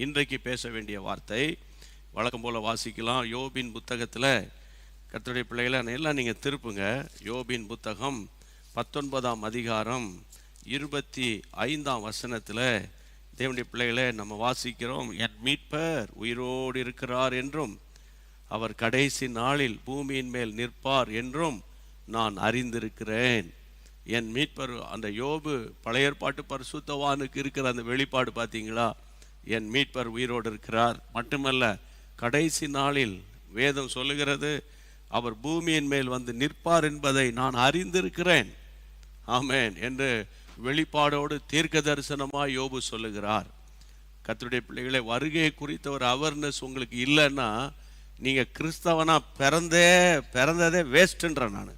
இன்றைக்கு பேச வேண்டிய வார்த்தை வழக்கம் போல் வாசிக்கலாம். யோபின் புத்தகத்தில் கர்த்தருடைய பிள்ளைகளை எல்லாம் நீங்கள் திருப்புங்க. யோபின் புத்தகம் 19ஆம் அதிகாரம் 25ஆம் வசனத்தில் தேவனுடைய பிள்ளைகளை நம்ம வாசிக்கிறோம். என் மீட்பர் உயிரோடு இருக்கிறார் என்றும் அவர் கடைசி நாளில் பூமியின் மேல் நிற்பார் என்றும் நான் அறிந்திருக்கிறேன். என் மீட்பர், அந்த யோபு பழைய ஏற்பாட்டு பரிசுத்தவானுக்கு இருக்கிற அந்த வெளிப்பாடு பார்த்தீங்களா? என் மீட்பர் உயிரோடு இருக்கிறார் மட்டுமல்ல, கடைசி நாளில் வேதம் சொல்லுகிறது அவர் பூமியின் மேல் வந்து நிற்பார் என்பதை நான் அறிந்திருக்கிறேன். ஆமென் என்று வெளிப்பாடோடு தீர்க்க தரிசனமாக யோபு சொல்லுகிறார். கர்த்தருடைய பிள்ளைகளை, வருகை குறித்த ஒரு அவேர்னஸ் உங்களுக்கு இல்லைன்னா நீங்கள் கிறிஸ்தவனா பிறந்ததே வேஸ்ட்ன்ற. நான்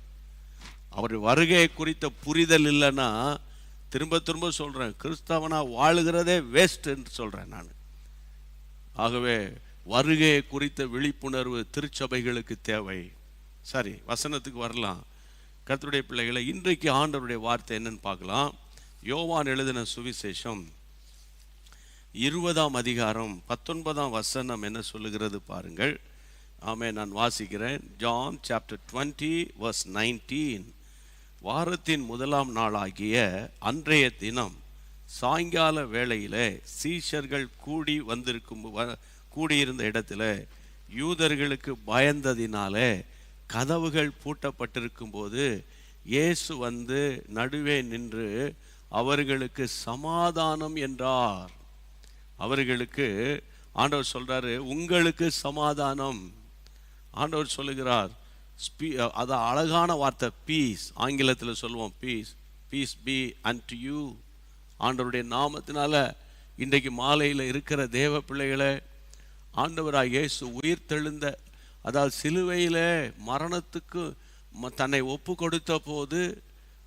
அவர் வருகை குறித்த புரிதல் இல்லைன்னா, திரும்ப திரும்ப சொல்கிறேன், கிறிஸ்தவனா வாழுகிறதே வேஸ்ட் என்று சொல்கிறேன் நான். ஆகவே வருகை குறித்த விழிப்புணர்வு திருச்சபைகளுக்கு தேவை. சரி, வசனத்துக்கு வரலாம். கர்த்தருடைய பிள்ளைகளை, இன்றைக்கு ஆண்டவருடைய வார்த்தை என்னன்னு பார்க்கலாம். யோவான் எழுதின சுவிசேஷம் 20ஆம் அதிகாரம் 19ஆம் வசனம் என்ன சொல்லுகிறது பாருங்கள். ஆமென், நான் வாசிக்கிறேன். John chapter 20 verse 19. வாரத்தின் முதலாம் நாளாகிய அன்றைய தினம் சாயங்கால வேளையிலே சீஷர்கள் கூடியிருந்த இடத்துல யூதர்களுக்கு பயந்ததினாலே கதவுகள் பூட்டப்பட்டிருக்கும் போது இயேசு வந்து நடுவே நின்று அவர்களுக்கு சமாதானம் என்றார். அவர்களுக்கு ஆண்டவர் சொல்றாரு, உங்களுக்கு சமாதானம். ஆண்டவர் சொல்லுகிறார். அது அழகான வார்த்தை, பீஸ். ஆங்கிலத்தில் சொல்லுவோம் peace. Peace be unto you. ஆண்டவருடைய நாமத்தினால இன்றைக்கு மாலையில் இருக்கிற தேவ பிள்ளைகளை, ஆண்டவராக இயேசு உயிர் தெழுந்த, அதாவது சிலுவையில் மரணத்துக்கு தன்னை ஒப்பு கொடுத்த போது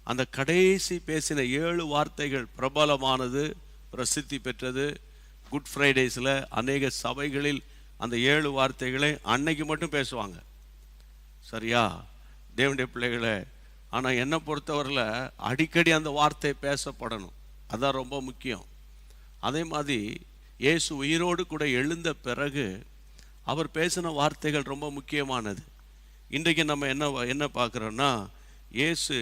அந்த கடைசி பேசின 7 வார்த்தைகள் பிரபலமானது, பிரசித்தி பெற்றது. குட் ஃப்ரைடேஸில் அநேக சபைகளில் அந்த 7 வார்த்தைகளை அன்னைக்கு மட்டும் பேசுவாங்க. சரியா தேவனுடைய பிள்ளைகளை? ஆனால் என்னை பொறுத்தவரையில் அடிக்கடி அந்த வார்த்தை பேசப்படணும். அதான் ரொம்ப முக்கியம். அதே மாதிரி இயேசு உயிரோடு கூட எழுந்த பிறகு அவர் பேசின வார்த்தைகள் ரொம்ப முக்கியமானது. இன்றைக்கு நம்ம என்ன பார்க்குறோன்னா, இயேசு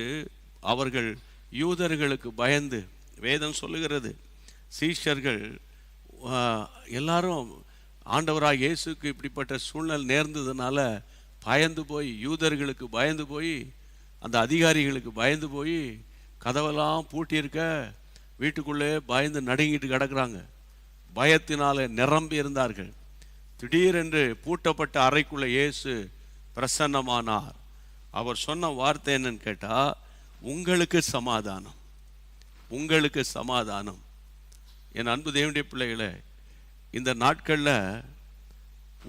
அவர்கள் யூதர்களுக்கு பயந்து, வேதம் சொல்லுகிறது சீஷர்கள் எல்லாரும் ஆண்டவராக இயேசுக்கு இப்படிப்பட்ட சூழ்நிலை நேர்ந்ததுனால பயந்து போய், யூதர்களுக்கு பயந்து போய், அந்த அதிகாரிகளுக்கு பயந்து போய் கதவெல்லாம் பூட்டியிருக்க வீட்டுக்குள்ளே பயந்து நடுங்கிட்டு கிடக்குறாங்க. பயத்தினால நிரம்பி இருந்தார்கள். திடீரென்று பூட்டப்பட்ட அறைக்குள்ளே இயேசு பிரசன்னமானார். அவர் சொன்ன வார்த்தை என்னன்னு கேட்டால், உங்களுக்கு சமாதானம், உங்களுக்கு சமாதானம். என் அன்பு தேவனுடைய பிள்ளைகளே, இந்த நாட்களில்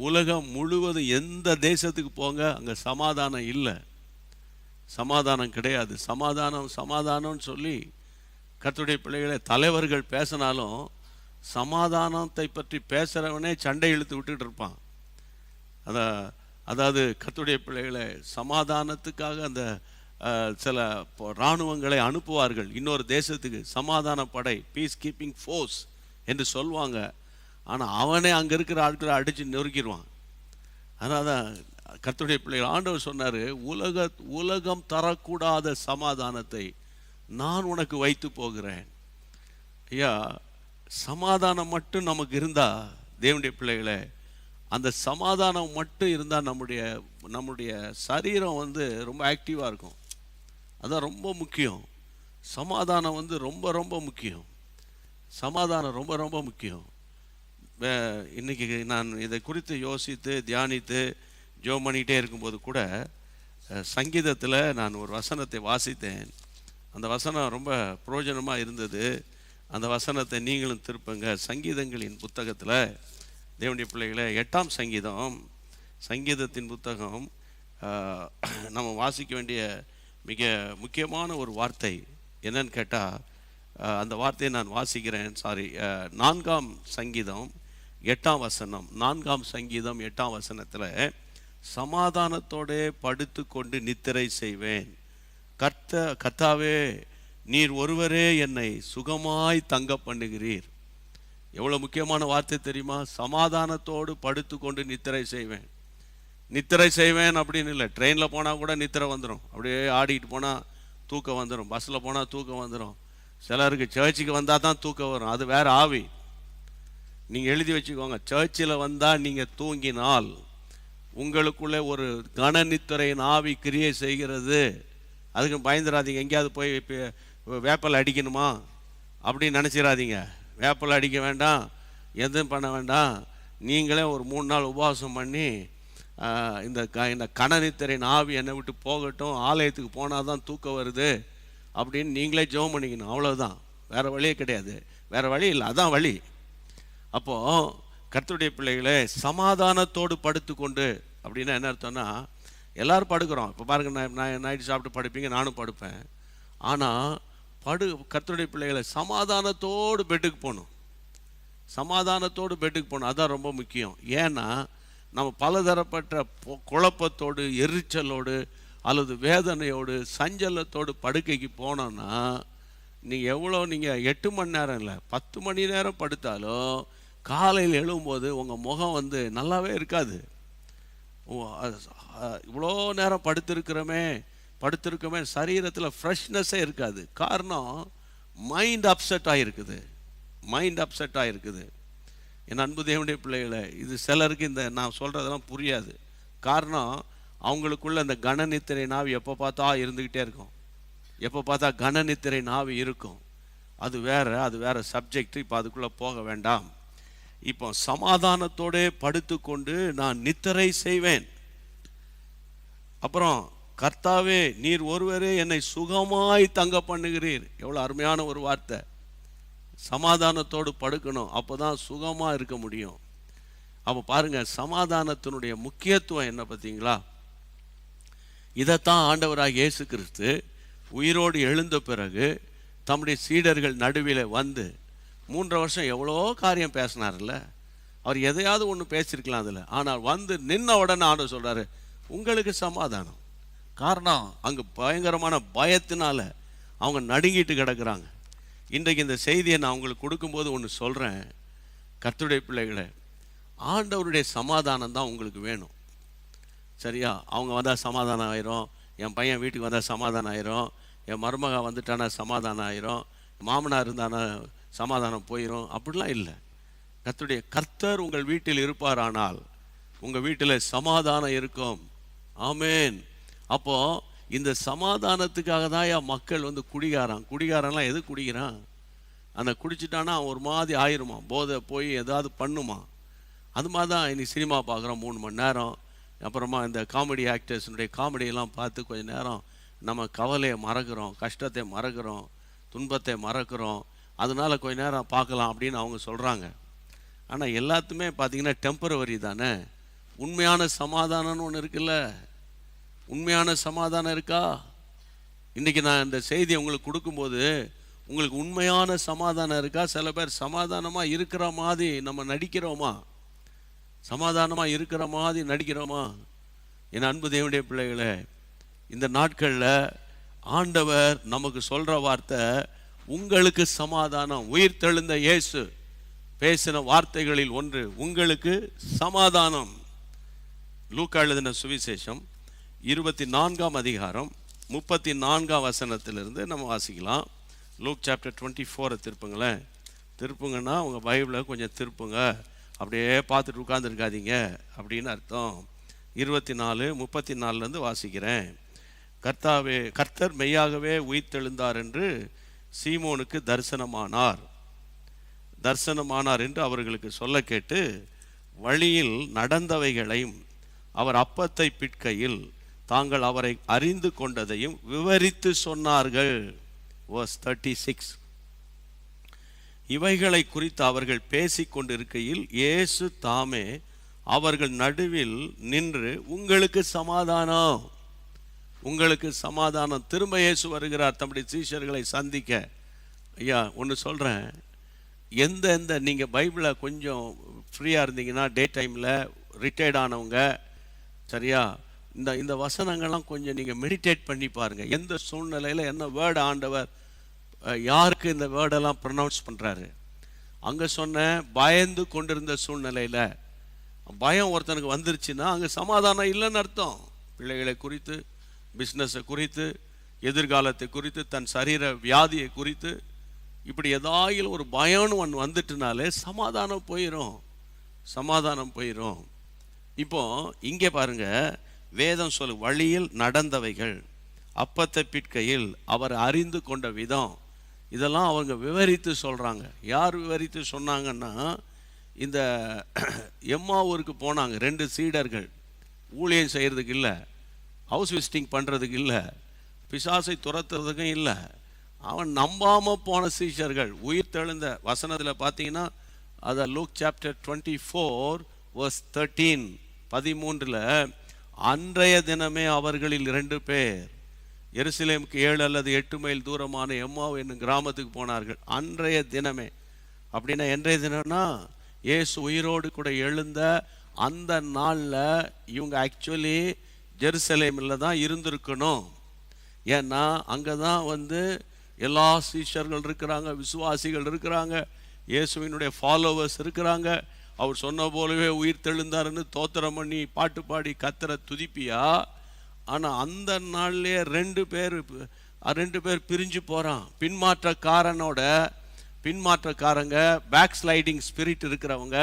உலகம் முழுவதும் எந்த தேசத்துக்கு போங்க, அங்கே சமாதானம் இல்லை, சமாதானம் கிடையாது. சமாதானம்னு சொல்லி கர்த்தருடைய பிள்ளைகளை தலைவர்கள் பேசினாலும் சமாதானத்தை பற்றி பேசுகிறவனே சண்டை இழுத்து விட்டுட்டு இருப்பான். அதாவது கர்த்தருடைய பிள்ளைகளை சமாதானத்துக்காக அந்த சில இராணுவங்களை அனுப்புவார்கள் இன்னொரு தேசத்துக்கு, சமாதான படை, பீஸ் கீப்பிங் ஃபோர்ஸ் என்று சொல்லுவாங்க. ஆனால் அவனே அங்கே இருக்கிற ஆட்களை அடித்து நொறுக்கிடுவான். அதனால தான் கர்த்தருடைய பிள்ளைகள் ஆண்டவர் சொன்னார், உலகம் தரக்கூடாத சமாதானத்தை நான் உனக்கு வைத்து போகிறேன். ஐயா, சமாதானம் மட்டும் நமக்கு இருந்தால் தேவனுடைய பிள்ளைகளை, அந்த சமாதானம் மட்டும் இருந்தால் நம்முடைய சரீரம் வந்து ரொம்ப ஆக்டிவாக இருக்கும். அதான் ரொம்ப முக்கியம். சமாதானம் வந்து ரொம்ப ரொம்ப முக்கியம். சமாதானம் ரொம்ப ரொம்ப முக்கியம். இன்றைக்கி நான் இதை குறித்து யோசித்து தியானித்து ஜெபம் பண்ணிகிட்டே இருக்கும்போது கூட சங்கீதத்தில் நான் ஒரு வசனத்தை வாசித்தேன். அந்த வசனம் ரொம்ப பிரயோஜனமாக இருந்தது. அந்த வசனத்தை நீங்களும் திருப்புங்க. சங்கீதங்களின் புத்தகத்தில் தேவனுடைய பிள்ளைகளை 8ஆம் சங்கீதத்தின் புத்தகம் நம்ம வாசிக்க வேண்டிய மிக முக்கியமான ஒரு வார்த்தை என்னன்னு கேட்டால், அந்த வார்த்தையை நான் வாசிக்கிறேன். 4ஆம் சங்கீதம் 8ஆம் வசனம். 4ஆம் சங்கீதம் 8ஆம் வசனத்தில், சமாதானத்தோடு படுத்து கொண்டு நித்திரை செய்வேன். கர்த்தாவே, நீர் ஒருவரே என்னை சுகமாய் தங்க பண்ணுகிறீர். எவ்வளோ முக்கியமான வார்த்தை தெரியுமா? சமாதானத்தோடு படுத்து கொண்டு நித்திரை செய்வேன். நித்திரை செய்வேன் அப்படின்னு இல்லை, ட்ரெயினில் போனால் கூட நித்திரை வந்துடும், அப்படியே ஆடிக்கிட்டு போனால் தூக்கம் வந்துடும், பஸ்ஸில் போனால் தூக்கம் வந்துடும். சிலருக்கு சர்ச்சுக்கு வந்தால் தான் தூக்கம் வரும், அது வேறு ஆவி. நீங்கள் எழுதி வச்சுக்கோங்க, சர்ச்சில் வந்தால் நீங்கள் தூங்கினால் உங்களுக்குள்ளே ஒரு கனநித்திரையின் ஆவி கிரியை செய்கிறது. அதுக்கு பயந்துடாதீங்க. எங்கேயாவது போய் வேப்பல் அடிக்கணுமா அப்படின்னு நினச்சிடாதீங்க. வேப்பல் அடிக்க வேண்டாம், எதுவும் பண்ண வேண்டாம். நீங்களே ஒரு 3 நாள் உபவாசம் பண்ணி இந்த கனநித்திரையின் ஆவி என்னை விட்டு போகட்டும், ஆலயத்துக்கு போனால் தான் தூக்கம் வருது அப்படின்னு நீங்களே ஜெபம் பண்ணிக்கணும். அவ்வளோதான், வேறு வழியே கிடையாது. வேறு வழி இல்லை, அதான் வழி. அப்போது கர்த்தருடைய பிள்ளைகளே, சமாதானத்தோடு படுத்து கொண்டு அப்படின்னா என்ன அர்த்தம்னா, எல்லோரும் படுக்கிறோம். இப்போ பாருங்கள், நான் நைட்டு சாப்பிட்டு படுப்பீங்க, நானும் படுப்பேன். ஆனால் கர்த்தருடைய பிள்ளைகளை சமாதானத்தோடு பெட்டுக்கு போகணும். சமாதானத்தோடு பெட்டுக்கு போகணும், அதுதான் ரொம்ப முக்கியம். ஏன்னா நம்ம பலதரப்பட்ட குழப்பத்தோடு, எரிச்சலோடு, அல்லது வேதனையோடு, சஞ்சலத்தோடு படுக்கைக்கு போனோன்னா நீங்கள் 8 மணி நேரம் இல்லை, 10 மணி நேரம் படுத்தாலும் காலையில் எழும்போது உங்கள் முகம் நல்லாவே இருக்காது. இவ்வளோ நேரம் படுத்திருக்கோமே சரீரத்தில் ஃப்ரெஷ்னஸ்ஸே இருக்காது. காரணம், மைண்ட் அப்செட் ஆகிருக்குது. என் அன்பு தேவனுடைய பிள்ளைகளை, இது சிலருக்கு நான் சொல்கிறதெல்லாம் புரியாது. காரணம், அவங்களுக்குள்ள அந்த கனநித்திரை நாவி எப்போ பார்த்தா இருந்துக்கிட்டே இருக்கும். எப்போ பார்த்தா கனநித்திரை நாவி இருக்கும். அது வேற சப்ஜெக்ட். இப்போ அதுக்குள்ளே போக வேண்டாம். இப்போ சமாதானத்தோடு படுத்து கொண்டு நான் நித்திரை செய்வேன். அப்புறம், கர்த்தாவே நீர் ஒருவரே என்னை சுகமாய் தங்க பண்ணுகிறீர். எவ்வளோ அருமையான ஒரு வார்த்தை. சமாதானத்தோடு படுக்கணும், அப்போ தான் சுகமாக இருக்க முடியும். அப்போ பாருங்கள், சமாதானத்தினுடைய முக்கியத்துவம் என்ன பார்த்தீங்களா? இதைத்தான் ஆண்டவராக இயேசு கிறிஸ்து உயிரோடு எழுந்த பிறகு தம்முடைய சீடர்கள் நடுவில் 3 வருஷம் எவ்வளோ காரியம் பேசினார்ல. அவர் எதையாவது ஒன்று பேசியிருக்கலாம் அதில். ஆனால் நின்ன உடனே ஆண்டவர் சொல்கிறாரு, உங்களுக்கு சமாதானம். காரணம், அங்கே பயங்கரமான பயத்தினால அவங்க நடுங்கிட்டு கிடக்குறாங்க. இன்றைக்கு இந்த செய்தியை நான் உங்களுக்கு கொடுக்கும்போது ஒன்று சொல்கிறேன், கர்த்தருடைய பிள்ளைகளை, ஆண்டவருடைய சமாதானம் தான் உங்களுக்கு வேணும். சரியா? அவங்க வந்தால் சமாதானம் ஆயிரும், என் பையன் வீட்டுக்கு வந்தால் சமாதானம் ஆயிரும், என் மருமக வந்துட்டானா சமாதானம் ஆயிரும், மாமனார் இருந்தானா சமாதானம் போயிடும், அப்படிலாம் இல்லை. கர்த்தர் உங்கள் வீட்டில் இருப்பாரானால் உங்கள் வீட்டில் சமாதானம் இருக்கும். ஆமேன். அப்போது இந்த சமாதானத்துக்காக தான் மக்கள் குடிகாரன்லாம் எது குடிக்கிறான்? அந்த குடிச்சிட்டானா ஒரு மாதிரி ஆயிருமா, போதை போய் ஏதாவது பண்ணுமா. அது மாதிரி தான் இன்னைக்கு சினிமா பார்க்குறோம் 3 மணி நேரம். அப்புறமா இந்த காமெடி ஆக்டர்ஸுடைய காமெடியெல்லாம் பார்த்து கொஞ்சம் நேரம் நம்ம கவலையை மறக்கிறோம், கஷ்டத்தை மறக்கிறோம், துன்பத்தை மறக்கிறோம். அதனால் கொஞ்ச நேரம் பார்க்கலாம் அப்படின்னு அவங்க சொல்கிறாங்க. ஆனால் எல்லாத்துமே பார்த்திங்கன்னா டெம்பரவரி தானே. உண்மையான சமாதானம்னு ஒன்று இருக்குல்ல. உண்மையான சமாதானம் இருக்கா? இன்றைக்கி நான் இந்த செய்தியை உங்களுக்கு கொடுக்கும்போது உங்களுக்கு உண்மையான சமாதானம் இருக்கா? சில பேர் சமாதானமாக இருக்கிற மாதிரி நம்ம நடிக்கிறோமா? சமாதானமாக இருக்கிற மாதிரி நடிக்கிறோமா? என் அன்பு தேவனுடைய பிள்ளைகளே, இந்த நாட்களில் ஆண்டவர் நமக்கு சொல்கிற வார்த்தை, உங்களுக்கு சமாதானம். உயிர்த்தெழுந்த இயேசு பேசின வார்த்தைகளில் ஒன்று, உங்களுக்கு சமாதானம். லூக்கா எழுதின சுவிசேஷம் 24ஆம் அதிகாரம் 34ஆம் வசனத்திலிருந்து நம்ம வாசிக்கலாம். லூக் சாப்டர் 24 திருப்புங்கன்னா உங்கள் பைபிளை கொஞ்சம் திருப்புங்க, அப்படியே பார்த்துட்டு உட்கார்ந்துருக்காதீங்க அப்படின்னு அர்த்தம். 24:34 வாசிக்கிறேன். கர்த்தர் மெய்யாகவே உயிர்த்தெழுந்தார் என்று சீமோனுக்கு தரிசனமானார் என்று அவர்களுக்கு சொல்ல கேட்டு, வழியில் நடந்தவைகளையும் அவர் அப்பத்தை பிட்கையில் தாங்கள் அவரை அறிந்து கொண்டதையும் விவரித்து சொன்னார்கள். Verse 36. இவைகளை குறித்து அவர்கள் பேசிக்கொண்டிருக்கையில் இயேசு தாமே அவர்கள் நடுவில் நின்று, உங்களுக்கு சமாதானம், உங்களுக்கு சமாதானம். திரும்ப இயேசு வருகிறார் தம்முடைய சீஷர்களை சந்திக்க. ஐயா ஒன்று சொல்கிறேன், எந்த நீங்கள் பைபிளை கொஞ்சம் ஃப்ரீயாக இருந்தீங்கன்னா, டே டைமில் ரிட்டையர்ட் ஆனவங்க, சரியா, இந்த வசனங்கள்லாம் கொஞ்சம் நீங்கள் மெடிடேட் பண்ணி பாருங்கள். எந்த சூழ்நிலையில் என்ன வேர்டு ஆண்டவர் யாருக்கு இந்த வேர்டெல்லாம் ப்ரொனவுன்ஸ் பண்ணுறாரு. அங்க சொன்ன பயந்து கொண்டிருந்த சூழ்நிலையில, பயம் ஒருத்தனுக்கு வந்துருச்சுன்னா அங்க சமாதானம் இல்லைன்னு அர்த்தம். பிள்ளைகளை குறித்து, பிஸ்னஸை குறித்து, எதிர்காலத்தை குறித்து, தன் சரீர வியாதியை குறித்து, இப்படி ஏதாயிலும் ஒரு பயம்னு ஒன்று வந்துட்டுனாலே சமாதானம் போயிடும், சமாதானம் போயிடும். இப்போ இங்கே பாருங்க, வேதம் சொல்லு, வழியில் நடந்தவைகள், அப்பத்தை பிற்கையில் அவர் அறிந்து கொண்ட விதம், இதெல்லாம் அவங்க விவரித்து சொல்றாங்க. யார் விவரித்து சொன்னாங்கன்னா, இந்த எம்மாவூருக்கு போனாங்க 2 சீடர்கள். ஊழியம் செய்யறதுக்கு இல்லை, ஹவுஸ் விசிட்டிங் பண்ணுறதுக்கு இல்லை, பிசாசை துரத்துறதுக்கும் இல்லை. அவன் நம்பாமல் போன சீஷர்கள். உயிர் தெழுந்த வசனத்தில் பார்த்தீங்கன்னா, அதை லூக் சாப்டர் 24 verse 13 அன்றைய தினமே அவர்களில் 2 பேர் எருசலேமுக்கு 7 அல்லது 8 மைல் தூரமான எம்மாவு என்னும் கிராமத்துக்கு போனார்கள். அன்றைய தினமே அப்படின்னா என்றைய தினம்னா இயேசு உயிரோடு கூட எழுந்த அந்த நாளில் இவங்க ஆக்சுவலி ஜெருசலேமில் தான் இருந்திருக்கணும். ஏன்னா அங்கே தான் எல்லா சீஷர்கள் இருக்கிறாங்க, விசுவாசிகள் இருக்கிறாங்க, இயேசுவினுடைய ஃபாலோவர்ஸ் இருக்கிறாங்க. அவர் சொன்ன போலவே உயிர் தெழுந்தாருன்னு தோத்திரம் பண்ணி பாட்டு பாடி கத்தர துதிப்பியா. ஆனால் அந்த நாள்லேயே 2 பேர் பிரிஞ்சு போகிறான். பின்மாற்றக்காரங்க, பேக் ஸ்லைடிங் ஸ்பிரிட் இருக்கிறவங்க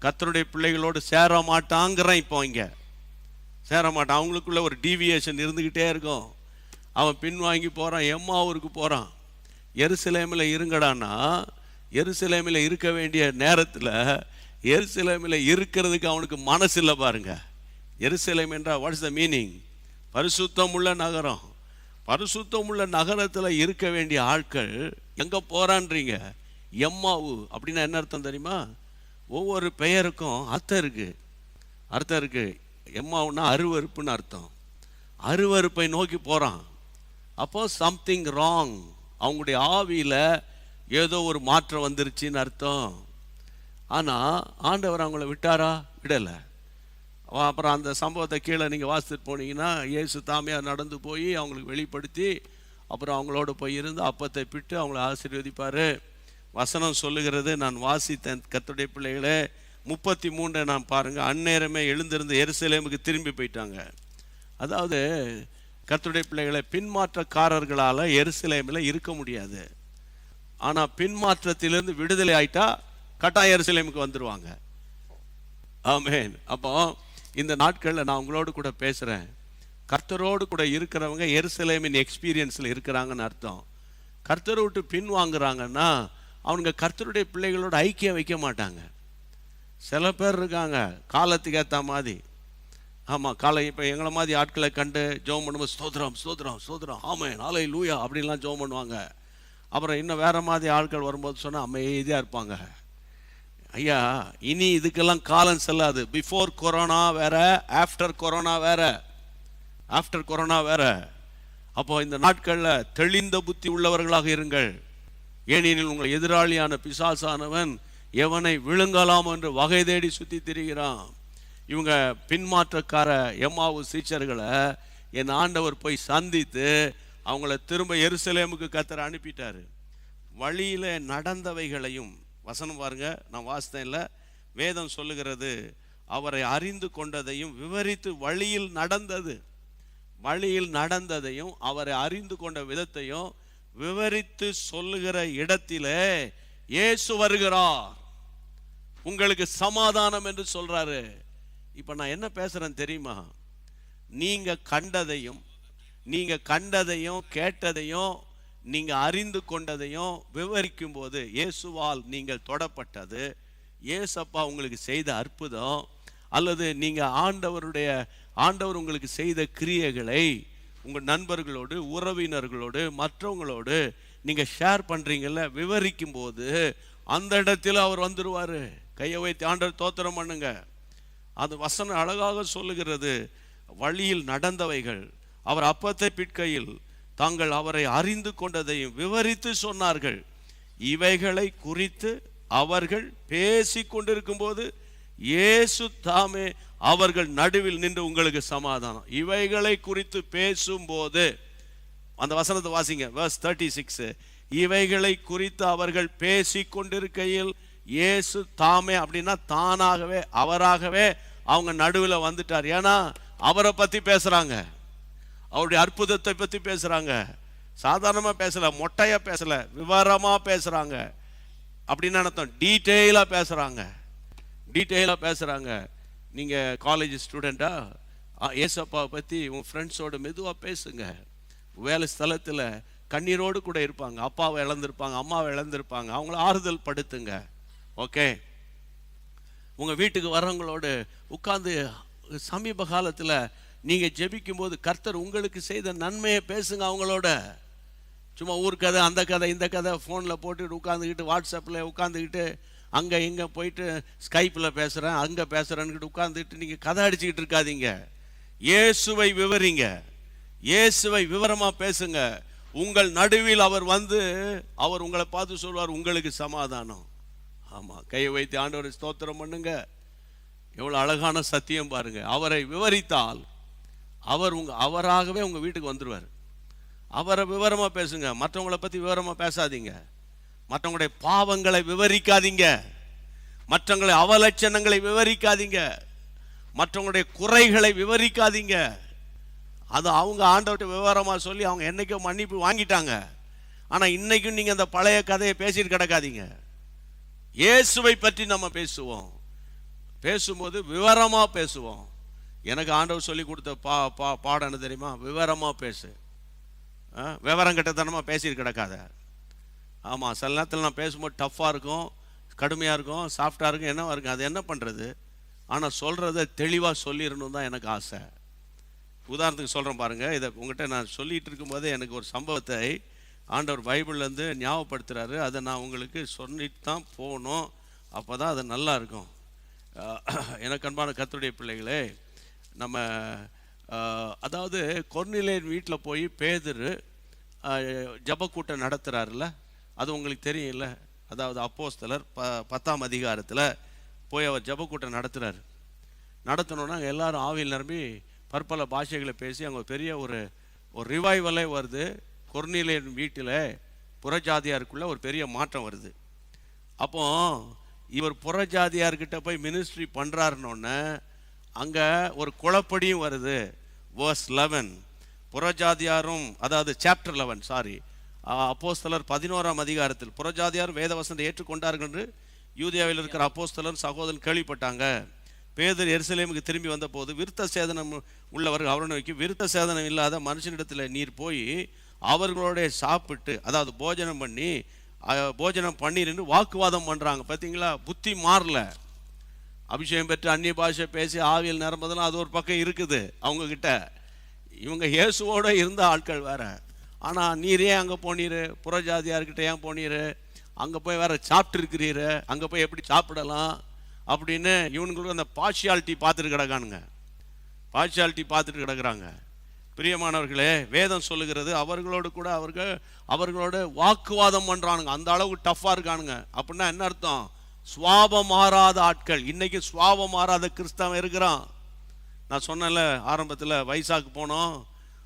கத்தருடைய பிள்ளைகளோடு சேர மாட்டாங்கிறான். இப்போ இங்கே சேர மாட்டான். அவங்களுக்குள்ள ஒரு டீவியேஷன் இருந்துக்கிட்டே இருக்கும். அவன் பின்வாங்கி போகிறான், எம்மாவூருக்கு போகிறான். எருசலேமில் இருங்கடான்னா, எருசலேமில் இருக்க வேண்டிய நேரத்தில் எருசலேமில் இருக்கிறதுக்கு அவனுக்கு மனசு இல்லை பாருங்க. எருசலேம் என்றால் வாட் இஸ் த மீனிங்? பரிசுத்தம் உள்ள நகரம். பரிசுத்தம் உள்ள நகரத்தில் இருக்க வேண்டிய ஆட்கள் எங்கே போகிறான்றீங்க? எம்மாவு அப்படின்னா என்ன அர்த்தம் தெரியுமா? ஒவ்வொரு பெயருக்கும் அர்த்தம் இருக்கு. எம்மாவுன்னா அருவருப்புன்னு அர்த்தம். அருவருப்பை நோக்கி போகிறான். அப்போ சம்திங் ராங், அவங்களுடைய ஆவியில் ஏதோ ஒரு மாற்றம் வந்துருச்சுன்னு அர்த்தம். ஆனால் ஆண்டவர் அவங்கள விட்டாரா? விடலை. அப்புறம் அந்த சம்பவத்தை கீழே நீங்கள் வாசித்துட்டு போனீங்கன்னா, இயேசு தாமையார் நடந்து போய் அவங்களுக்கு வெளிப்படுத்தி அப்புறம் அவங்களோட போய் இருந்து அப்பத்தை பிட்டு அவங்கள ஆசீர்வதிப்பார். வசனம் சொல்லுகிறது, நான் வாசித்தேன் கர்த்தருடைய பிள்ளைகளே, 33 நான் பாருங்கள். அந்நேரமே எழுந்திருந்து எருசலேமுக்கு திரும்பி போயிட்டாங்க. அதாவது கர்த்தருடைய பிள்ளைகளை, பின்மாற்றக்காரர்களால் எருசலேமில் இருக்க முடியாது. ஆனால் பின்மாற்றத்திலிருந்து விடுதலை ஆயிட்டா கட்டாயம் எருசலேமுக்கு வந்துடுவாங்க. ஆமென். அப்போ இந்த நாட்களில் நான் உங்களோடு கூட பேசுகிறேன். கர்த்தரோடு கூட இருக்கிறவங்க எருசலேமின் எக்ஸ்பீரியன்ஸில் இருக்கிறாங்கன்னு அர்த்தம். கர்த்தரை விட்டு பின்வாங்குறாங்கன்னா அவங்க கர்த்தருடைய பிள்ளைகளோட ஐக்கியம் வைக்க மாட்டாங்க. சில பேர் இருக்காங்க காலத்துக்கு ஏற்ற மாதிரி. ஆமாம், இப்போ எங்களை மாதிரி ஆட்களை கண்டு ஜெபம் பண்ணும்போது ஸ்தோத்திரம் ஆமென் ஹல்லேலூயா அப்படின்லாம் ஜெபம் பண்ணுவாங்க. அப்புறம் இன்னும் வேறு மாதிரி ஆட்கள் வரும்போது சொன்னால் அமைதியாக இருப்பாங்க. ஐயா, இனி இதுக்கெல்லாம் காலம் செல்லாது. பிஃபோர் கொரோனா வேற, ஆஃப்டர் கொரோனா வேற. அப்போ இந்த நாட்களில் தெளிந்த புத்தி உள்ளவர்களாக இருங்கள். ஏனெனில் உங்கள் எதிராளியான பிசாசானவன் எவனை விழுங்கலாம் என்று வகை தேடி சுற்றி திரிகிறான். இவங்க பின்மாற்றக்கார எம்மாவு சீச்சர்களை என் ஆண்டவர் போய் சந்தித்து அவங்கள திரும்ப எருசலேமுக்கு கர்த்தர் அனுப்பிட்டாரு. வழியில் நடந்தவைகளையும், வசனம் பாருங்க, நான் வாசித்தேன் இல்லை, வேதம் சொல்லுகிறது, அவரை அறிந்து கொண்டதையும் விவரித்து வழியில் நடந்ததையும் அவரை அறிந்து கொண்ட விதத்தையும் விவரித்து சொல்லுகிற இடத்திலே இயேசு வருகிறார், உங்களுக்கு சமாதானம் என்று சொல்றாரு. இப்ப நான் என்ன பேசுறேன் தெரியுமா? நீங்க கண்டதையும் கேட்டதையும் நீங்க அறிந்து கொண்டதையும் விவரிக்கும் போது, இயேசுவால் நீங்கள் தொடப்பட்டது, இயேசப்பா உங்களுக்கு செய்த அற்புதம், அல்லது நீங்க ஆண்டவர் உங்களுக்கு செய்த கிரியைகளை உங்கள் நண்பர்களோடு, உறவினர்களோடு, மற்றவங்களோடு நீங்க ஷேர் பண்றீங்கல்ல, விவரிக்கும் போது அந்த இடத்துல அவர் வந்துருவாரு. கையை வைத்து ஆண்டவர் தோத்திரம் பண்ணுங்க. அது வசனம் அழகாக சொல்லுகிறது. வழியில் நடந்தவைகள், அவர் அப்பத்தை பிற்கையில் தாங்கள் அவரை அறிந்து கொண்டதையும் விவரித்து சொன்னார்கள். இவைகளை குறித்து அவர்கள் பேசி கொண்டிருக்கும் போது இயேசு தாமே அவர்கள் நடுவில் நின்று உங்களுக்கு சமாதானம். இவைகளை குறித்து பேசும்போது, அந்த வசனத்தை வாசிங்க, verse 36. இவைகளை குறித்து அவர்கள் பேசி கொண்டிருக்கையில் இயேசு தாமே அப்படின்னா தானாகவே அவராகவே அவங்க நடுவில் வந்துட்டார். ஏன்னா அவரை பற்றி பேசுகிறாங்க, அவருடைய அற்புதத்தை பற்றி பேசுகிறாங்க. சாதாரணமாக பேசலை, மொட்டையாக பேசலை, விவரமாக பேசுகிறாங்க. அப்படின்னு அர்த்தம், டீட்டெயிலாக பேசுகிறாங்க, டீட்டெயிலாக பேசுகிறாங்க. நீங்கள் காலேஜ் ஸ்டூடெண்ட்டா, ஏசப்பாவை பற்றி உங்கள் ஃப்ரெண்ட்ஸோடு மெதுவாக பேசுங்க. வேலை ஸ்தலத்தில் கண்ணீரோடு கூட இருப்பாங்க, அப்பாவை இழந்திருப்பாங்க, அம்மாவை இழந்திருப்பாங்க, அவங்கள ஆறுதல் படுத்துங்க. ஓகே, உங்கள் வீட்டுக்கு வர்றவங்களோடு உட்கார்ந்து சமீப காலத்தில் நீங்கள் ஜெபிக்கும் போது கர்த்தர் உங்களுக்கு செய்த நன்மையை பேசுங்க அவங்களோட. சும்மா ஊர் கதை, அந்த கதை, இந்த கதை ஃபோனில் போட்டுக்கிட்டு உட்காந்துக்கிட்டு, வாட்ஸ்அப்பில் உட்காந்துக்கிட்டு, அங்கே இங்கே போயிட்டு ஸ்கைப்பில் பேசுகிறேன், அங்கே பேசுகிறேன்னுக்கிட்டு உட்காந்துக்கிட்டு நீங்கள் கதை அடிச்சுக்கிட்டு இருக்காதீங்க. இயேசுவை விவரிங்க, இயேசுவை விவரமாக பேசுங்க. உங்கள் நடுவில் அவர் வந்து அவர் உங்களை பார்த்து சொல்வார், உங்களுக்கு சமாதானம். ஆமாம், கையை வைத்து ஆண்டவரை ஸ்தோத்திரம் பண்ணுங்க. எவ்வளோ அழகான சத்தியம் பாருங்க. அவரை விவரித்தால் அவர் அவராகவே உங்கள் வீட்டுக்கு வந்துடுவார். அவரை விவரமாக பேசுங்க, மற்றவங்களை பற்றி விவரமாக பேசாதீங்க. மற்றவங்களுடைய பாவங்களை விவரிக்காதீங்க, மற்றவங்களுடைய அவலட்சணங்களை விவரிக்காதீங்க, மற்றவங்களுடைய குறைகளை விவரிக்காதீங்க. அது அவங்க ஆண்டவர்கிட்ட விவரமாக சொல்லி அவங்க என்னைக்கோ மன்னிப்பு வாங்கிட்டாங்க. ஆனால் இன்னைக்கும் நீங்கள் அந்த பழைய கதையை பேசிட்டு கிடக்காதீங்க. இயேசுவை பற்றி நம்ம பேசுவோம், பேசும்போது விவரமாக பேசுவோம். எனக்கு ஆண்டவர் சொல்லி கொடுத்த பாடம் என்ன தெரியுமா? விவரமாக பேசு, விவரம் கட்டத்தனமாக பேசிட்டு கிடக்காத. ஆமாம், சில நேரத்தில் நான் பேசும்போது டஃப்பாக இருக்கும், கடுமையாக இருக்கும், சாஃப்டாக இருக்கும், என்னவா இருக்கும், அது என்ன பண்ணுறது? ஆனால் சொல்கிறத தெளிவாக சொல்லிடணும் தான் எனக்கு ஆசை. உதாரணத்துக்கு சொல்கிறேன் பாருங்கள். இதை உங்கள்கிட்ட நான் சொல்லிகிட்டு இருக்கும்போதே எனக்கு ஒரு சம்பவத்தை ஆண்டவர் பைபிள்லேருந்து ஞாபகப்படுத்துகிறாரு. அதை நான் உங்களுக்கு சொல்லிட்டு தான் போகணும், அப்போ தான் அது நல்லா இருக்கும். எனக்கு அன்பான கர்த்தருடைய பிள்ளைகளே, நம்ம அதாவது கொர்நேலியன் வீட்டில் போய் பேதுரு ஜெபக்கூட்டம் நடத்துகிறாருல்ல, அது உங்களுக்கு தெரியும்ல. அதாவது அப்போஸ்தலர் 10ஆம் அதிகாரத்தில் போய் அவர் ஜெபக்கூட்டம் நடத்துகிறார். நடத்தணுன்னா எல்லாரும் ஆவியில் நிரம்பி பற்பல பாஷைகளை பேசி அங்கே பெரிய ஒரு ரிவைவலே வருது. கொர்நேலியன் வீட்டில் புறஜாதியாருக்குள்ள ஒரு பெரிய மாற்றம் வருது. அப்போ இவர் புறஜாதியார்கிட்ட போய் மினிஸ்ட்ரி பண்ணுறாருன்னொன்னே அங்கே ஒரு குழப்படியும் வருது. வேர்ஸ் 11, புறஜாதியாரும், அதாவது சாப்டர் 11 அப்போஸ்தலர் 11ஆம் அதிகாரத்தில் புறஜாதியார் வேத வசனத்தை ஏற்றுக்கொண்டார்கள் என்று யூதேயாவில் இருக்கிற அப்போஸ்தலர் சகோதரன் கேள்விப்பட்டாங்க. பேதுரு எருசலேமுக்கு திரும்பி வந்த போது விருத்த சேதனம் உள்ளவர்கள் அவரை நோக்கி, விருத்த சேதனம் இல்லாத மனுஷனிடத்தில் நீர் போய் அவர்களோட சாப்பிட்டு, அதாவது போஜனம் பண்ணி நின்று வாக்குவாதம் பண்ணுறாங்க. பார்த்தீங்களா, புத்தி மாறல. அபிஷேகம் பெற்று அந்நிய பாஷை பேசி ஆவியல் நிரம்பதெல்லாம் அது ஒரு பக்கம் இருக்குது அவங்கக்கிட்ட. இவங்க இயேசுவோட இருந்த ஆட்கள் வேற. ஆனால் நீர் ஏன் அங்கே போனீர், புறஜாதியார்கிட்ட ஏன் போனீர், அங்கே போய் வேற சாப்பிட்டு இருக்கிறீர், அங்கே போய் எப்படி சாப்பிடலாம் அப்படின்னு இவனுங்களுக்கு அந்த பார்ஷியாலிட்டி பார்த்துட்டு கிடக்கானுங்க, பார்ஷியாலிட்டி பார்த்துட்டு கிடக்குறாங்க. பிரியமானவர்களே, வேதம் சொல்லுகிறது அவர்களோடு கூட அவர்களோட வாக்குவாதம் பண்ணுறானுங்க. அந்த அளவுக்கு டஃப்பாக இருக்கானுங்க. அப்படின்னா என்ன அர்த்தம்? சுவாபம் மாறாத ஆட்கள். இன்னைக்கு சுவாபம் மாறாத கிறிஸ்தவன் இருக்கிறான். நான் சொன்னேன்ல ஆரம்பத்தில், வைசாக்கு போனோம்,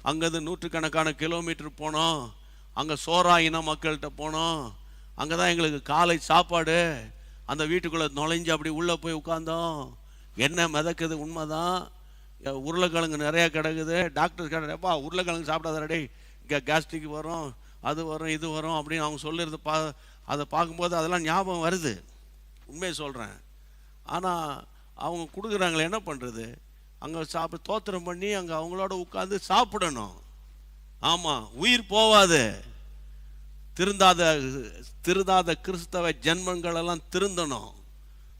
அங்கேருந்து 100கணக்கான கிலோமீட்டர் போனோம், அங்கே சோரா இன மக்கள்கிட்ட போனோம், அங்கே தான் எங்களுக்கு காலை சாப்பாடு. அந்த வீட்டுக்குள்ளே நுழைஞ்சு அப்படி உள்ளே போய் உட்கார்ந்தோம். என்ன மிதக்குது, உண்மைதான். உருளைக்கிழங்கு நிறையா கிடக்குது. டாக்டர் கேட்டப்பா உருளைக்கிழங்கு சாப்பிடாதடே, இங்கே கேஸ்ட்ரிக் வரும், அது வரும், இது வரும் அப்படின்னு அவங்க சொல்லுறது அதை பார்க்கும்போது அதெல்லாம் ஞாபகம் வருது. உண்மையை சொல்கிறேன். ஆனால் அவங்க கொடுக்குறாங்களே, என்ன பண்ணுறது? அங்கே சாப்பிட்டு தோத்திரம் பண்ணி அங்கே அவங்களோட உட்காந்து சாப்பிடணும். ஆமாம், உயிர் போவாது. திருந்தாத கிறிஸ்தவ ஜென்மங்களெல்லாம் திருந்தணும்.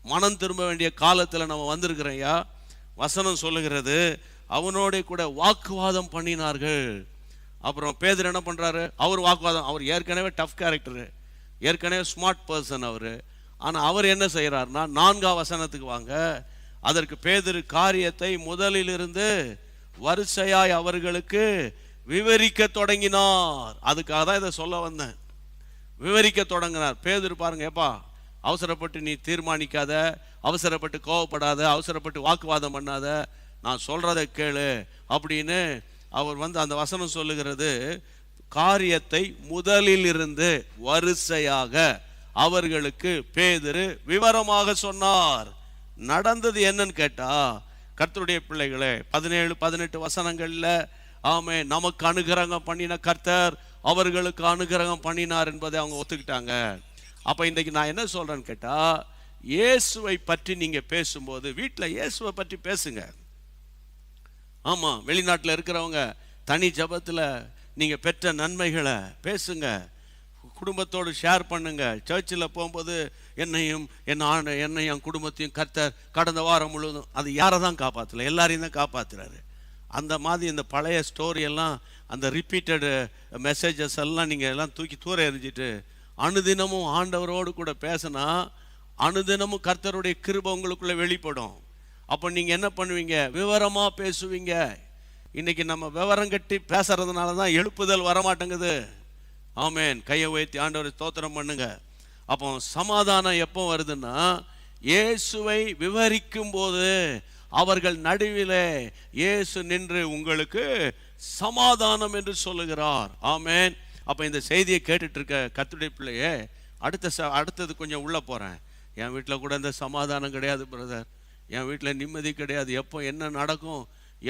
மனம் திரும்ப வேண்டிய காலத்தில் நம்ம வந்திருக்கிறோம்யா. வசனம் சொல்லுகிறது அவனோட கூட வாக்குவாதம் பண்ணினார்கள். அப்புறம் பேதுரு என்ன பண்ணுறாரு? அவர் வாக்குவாதம், அவர் ஏற்கனவே டஃப் கேரக்டரு, ஏற்கனவே ஸ்மார்ட் பர்சன் அவர். ஆனால் அவர் என்ன செய்கிறாருன்னா, 4ஆம் வசனத்துக்கு வாங்க. அதற்கு பேதுரு காரியத்தை முதலிலிருந்து வரிசையாய் அவர்களுக்கு விவரிக்க தொடங்கினார். அதுக்காக தான் இதை சொல்ல வந்தேன். விவரிக்க தொடங்கினார். பேதுரு பாருங்க, ஏப்பா அவசரப்பட்டு நீ தீர்மானிக்காத, அவசரப்பட்டு கோவப்படாத, அவசரப்பட்டு வாக்குவாதம் பண்ணாத, நான் சொல்கிறத கேளு அப்படின்னு அவர் அந்த வசனம் சொல்லுகிறது. காரியத்தை முதலில் இருந்து வரிசையாக அவர்களுக்கு பேதுரு விவரமாக சொன்னார். நடந்தது என்னன்னு கேட்டா, கர்த்தருடைய பிள்ளைகளே, 17-18 வசனங்கள்ல ஆமே நமக்கு அனுகிரகம் பண்ணின கர்த்தர் அவர்களுக்கு அனுகிரகம் பண்ணினார் என்பதை அவங்க ஒத்துக்கிட்டாங்க. அப்ப இன்றைக்கு நான் என்ன சொல்றேன்னு கேட்டா, இயேசுவை பற்றி நீங்க பேசும்போது வீட்டில் இயேசுவை பற்றி பேசுங்க. ஆமா, வெளிநாட்டில் இருக்கிறவங்க தனி ஜபத்தில் நீங்க பெற்ற நன்மைகளை பேசுங்க, குடும்பத்தோடு ஷேர் பண்ணுங்க. சர்ச்சில் போகும்போது என்னையும் என் குடும்பத்தையும் கர்த்தர் கடந்த வாரம் முழுவதும், அது யாரை தான் காப்பாற்றல, எல்லாரையும் தான் காப்பாற்றுறாரு. அந்த மாதிரி இந்த பழைய ஸ்டோரியெல்லாம், அந்த ரிப்பீட்டடு மெசேஜஸ் எல்லாம் நீங்கள் எல்லாம் தூக்கி தூர எறிஞ்சிட்டு அனுதினமும் ஆண்டவரோடு கூட பேசினா அனுதினமும் கர்த்தருடைய கிருபை உங்களுக்குள்ளே வெளிப்படும். அப்போ நீங்கள் என்ன பண்ணுவீங்க? விவரமாக பேசுவீங்க. இன்னைக்கு நம்ம விவரம் கட்டி பேசுறதுனால தான் எழுப்புதல் வரமாட்டேங்குது. ஆமேன். கையை உயர்த்தி ஆண்டவரை ஸ்தோத்திரம் பண்ணுங்க. அப்போ சமாதானம் எப்போ வருதுன்னா, இயேசுவை விவரிக்கும் போது அவர்கள் நடுவிலே இயேசு நின்று உங்களுக்கு சமாதானம் என்று சொல்லுகிறார். ஆமேன். அப்ப இந்த செய்தியை கேட்டுட்டு இருக்க கர்த்தருடைய பிள்ளையே, அடுத்தது கொஞ்சம் உள்ள போறேன். என் வீட்டில் கூட இந்த சமாதானம் கிடையாது பிரதர், என் வீட்டில் நிம்மதி கிடையாது, எப்போ என்ன நடக்கும்,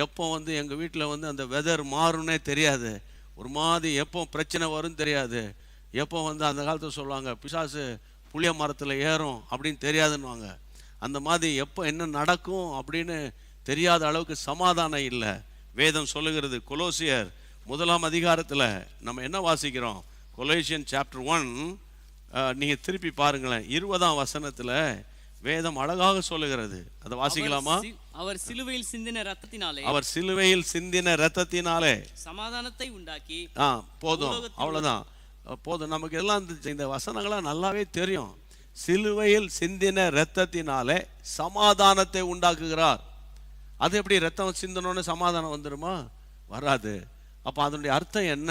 எப்போ எங்கள் வீட்டில் அந்த வெதர் மாறும்னே தெரியாது, ஒரு மாதிரி எப்போ பிரச்சனை வரும் தெரியாது, எப்போ அந்த காலத்தில் சொல்லுவாங்க பிசாசு புளிய மரத்தில் ஏறும் அப்படின்னு தெரியாதுன்னுவாங்க. அந்த மாதிரி எப்போ என்ன நடக்கும் அப்படின்னு தெரியாத அளவுக்கு சமாதானம் இல்லை. வேதம் சொல்லுகிறது, கொலோசியர் 1 அதிகாரத்தில் நம்ம என்ன வாசிக்கிறோம்? கொலோசியன் சாப்டர் 1 நீங்கள் திருப்பி பாருங்களேன், 20ஆம் வசனத்தில் வேதம் அழகாக சொல்லுகிறது. அதை வாசிக்கலாமா? அவர் சிலுவையில் சிந்தின இரத்தத்தினாலே சமாதானத்தை உண்டாக்கி. போதும், அவ்வளவுதான் போதும். நமக்கு எல்லாம் இந்த வசனங்களாம் நல்லாவே தெரியும். சிலுவையில் சிந்தின இரத்தத்தினாலே சமாதானத்தை உண்டாக்குகிறார். அது எப்படி? ரத்தம் சிந்தனோன்னு சமாதானம் வந்துடுமா? வராது. அப்போ அதனுடைய அர்த்தம் என்ன?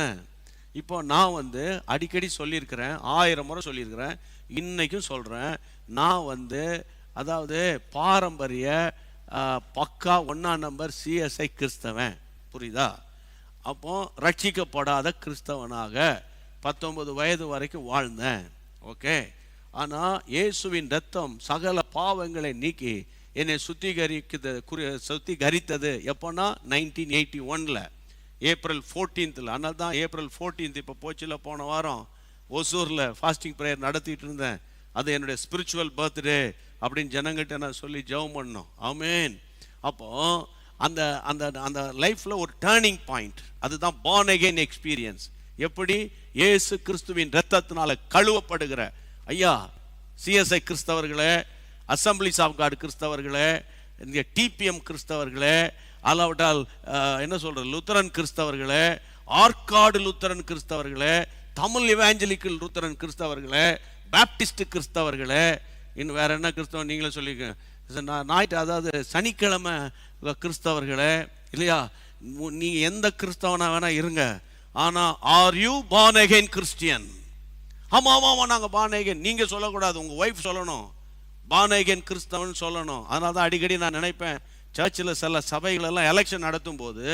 இப்போ நான் அடிக்கடி சொல்லியிருக்கிறேன், 1000 முறை சொல்லியிருக்கிறேன், இன்னைக்கும் சொல்கிறேன். நான் அதாவது பாரம்பரிய பக்கா 1ஆம் நம்பர் சிஎஸ்ஐ கிறிஸ்தவன், புரியுதா? அப்போ ரட்சிக்கப்படாத கிறிஸ்தவனாக 19 வயது வரைக்கும் வாழ்ந்தேன். ஓகே. ஆனால் இயேசுவின் ரத்தம் சகல பாவங்களை நீக்கி என்னை சுத்திகரித்தது எப்போனா 1981 ஏப்ரல் 14. அதனால தான் ஏப்ரல் 14 இப்போ போச்சுல, போன வாரம் ஒசூரில் ஃபாஸ்டிங் ப்ரேயர் நடத்திட்டு இருந்தேன். அது என்னுடைய ஸ்பிரிச்சுவல் பர்த்டே அப்படின்னு ஜனங்கிட்ட நான் சொல்லி ஜெபம் பண்ணோம். ஆமேன். அப்போ அந்த அந்த அந்த லைஃப்ல ஒரு டேர்னிங் பாயிண்ட், அதுதான் born again எக்ஸ்பீரியன்ஸ். எப்படி? இயேசு கிறிஸ்துவின் இரத்தத்தினால கழுவப்படுகிற ஐயா சிஎஸ்ஐ கிறிஸ்தவர்களே, அசம்பிளிஸ் ஆஃப் காட் கிறிஸ்தவர்களே, இங்கே டிபிஎம் கிறிஸ்தவர்களே, அல்லாவிட்டால் என்ன சொல்ற லுத்தரன் கிறிஸ்தவர்களே, ஆற்காடு லுத்தரன் கிறிஸ்தவர்களே, தமிழ் இவாஞ்சலிக்கல் லுத்தரன் கிறிஸ்தவர்களே, பேப்டிஸ்ட் கிறிஸ்தவர்களே, இன்னும் வேற என்ன கிறிஸ்தவம் நீங்களே சொல்லிக்க, ஞாயிற்று அதாவது சனிக்கிழமை கிறிஸ்தவர்களே, இல்லையா? நீங்க எந்த கிறிஸ்தவனா வேணா இருங்க, ஆனா are you born again Christian? ஆமா நாங்க born again. நீங்க சொல்லக்கூடாது, உங்க ஒய்ஃப் சொல்லணும், born again கிறிஸ்தவன் சொல்லணும். அதனால தான் அடிக்கடி நான் நினைப்பேன், சர்ச்சில் சில சபைகள் எல்லாம் எலெக்ஷன் நடத்தும் போது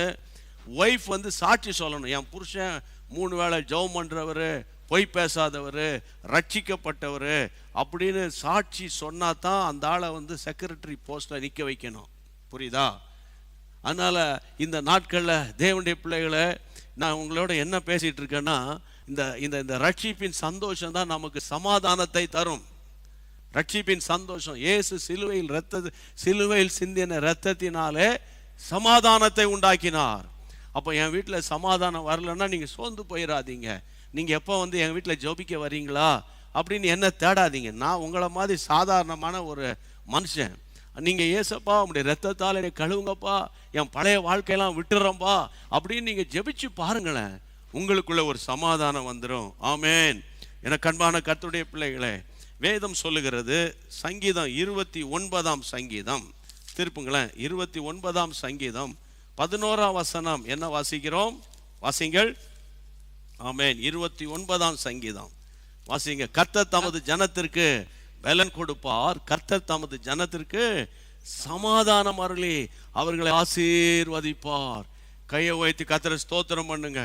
ஒய்ஃப் சாட்சி சொல்லணும். என் புருஷன் 3 வேளை ஜெபம் பண்றவர், பொய் பேசாதவர், ரட்சிக்கப்பட்டவர் அப்படின்னு சாட்சி சொன்னா தான் அந்த ஆளை செக்ரட்டரி போஸ்ட்ல நிற்க வைக்கணும், புரியுதா? அதனால இந்த நாட்களில் தேவனுடைய பிள்ளைகளை நான் உங்களோட என்ன பேசிட்டு இருக்கேன்னா, இந்த இந்த ரட்சிப்பின் சந்தோஷம் தான் நமக்கு சமாதானத்தை தரும். ரட்சிப்பின் சந்தோஷம். இயேசு சிலுவையில் சிந்தின இரத்தத்தினாலே சமாதானத்தை உண்டாக்கினார். அப்போ என் வீட்டில் சமாதானம் வரலன்னா நீங்கள் சோர்ந்து போயிடாதீங்க. நீங்கள் எப்போ என் வீட்டில் ஜெபிக்க வரீங்களா அப்படின்னு என்ன தேடாதீங்க. நான் உங்களை மாதிரி சாதாரணமான ஒரு மனுஷன். நீங்கள் ஏசப்பா உங்களுடைய ரத்தத்தால் என்னை கழுவுங்கப்பா, என் பழைய வாழ்க்கையெல்லாம் விட்டுறோம்பா அப்படின்னு நீங்கள் ஜெபிச்சு பாருங்களேன், உங்களுக்குள்ள ஒரு சமாதானம் வந்துடும். ஆமேன். எனக்கு அன்பான கர்த்தருடைய பிள்ளைகளே, வேதம் சொல்லுகிறது, சங்கீதம் 29ஆம் சங்கீதம் திருப்புங்களேன், 29ஆம் சங்கீதம் 11ஆம் வசனம் என்ன வாசிக்கிறோம்? வாசிங்கள். ஆமேன். 29ஆம் சங்கீதம் வாசிங்க. கர்த்தர் தமது ஜனத்திற்கு பலன் கொடுப்பார், கர்த்தர் தமது ஜனத்திற்கு சமாதானம் அருளி அவர்களை ஆசீர்வதிப்பார். கையை உயர்த்தி கர்த்தரை ஸ்தோத்திரம் பண்ணுங்க.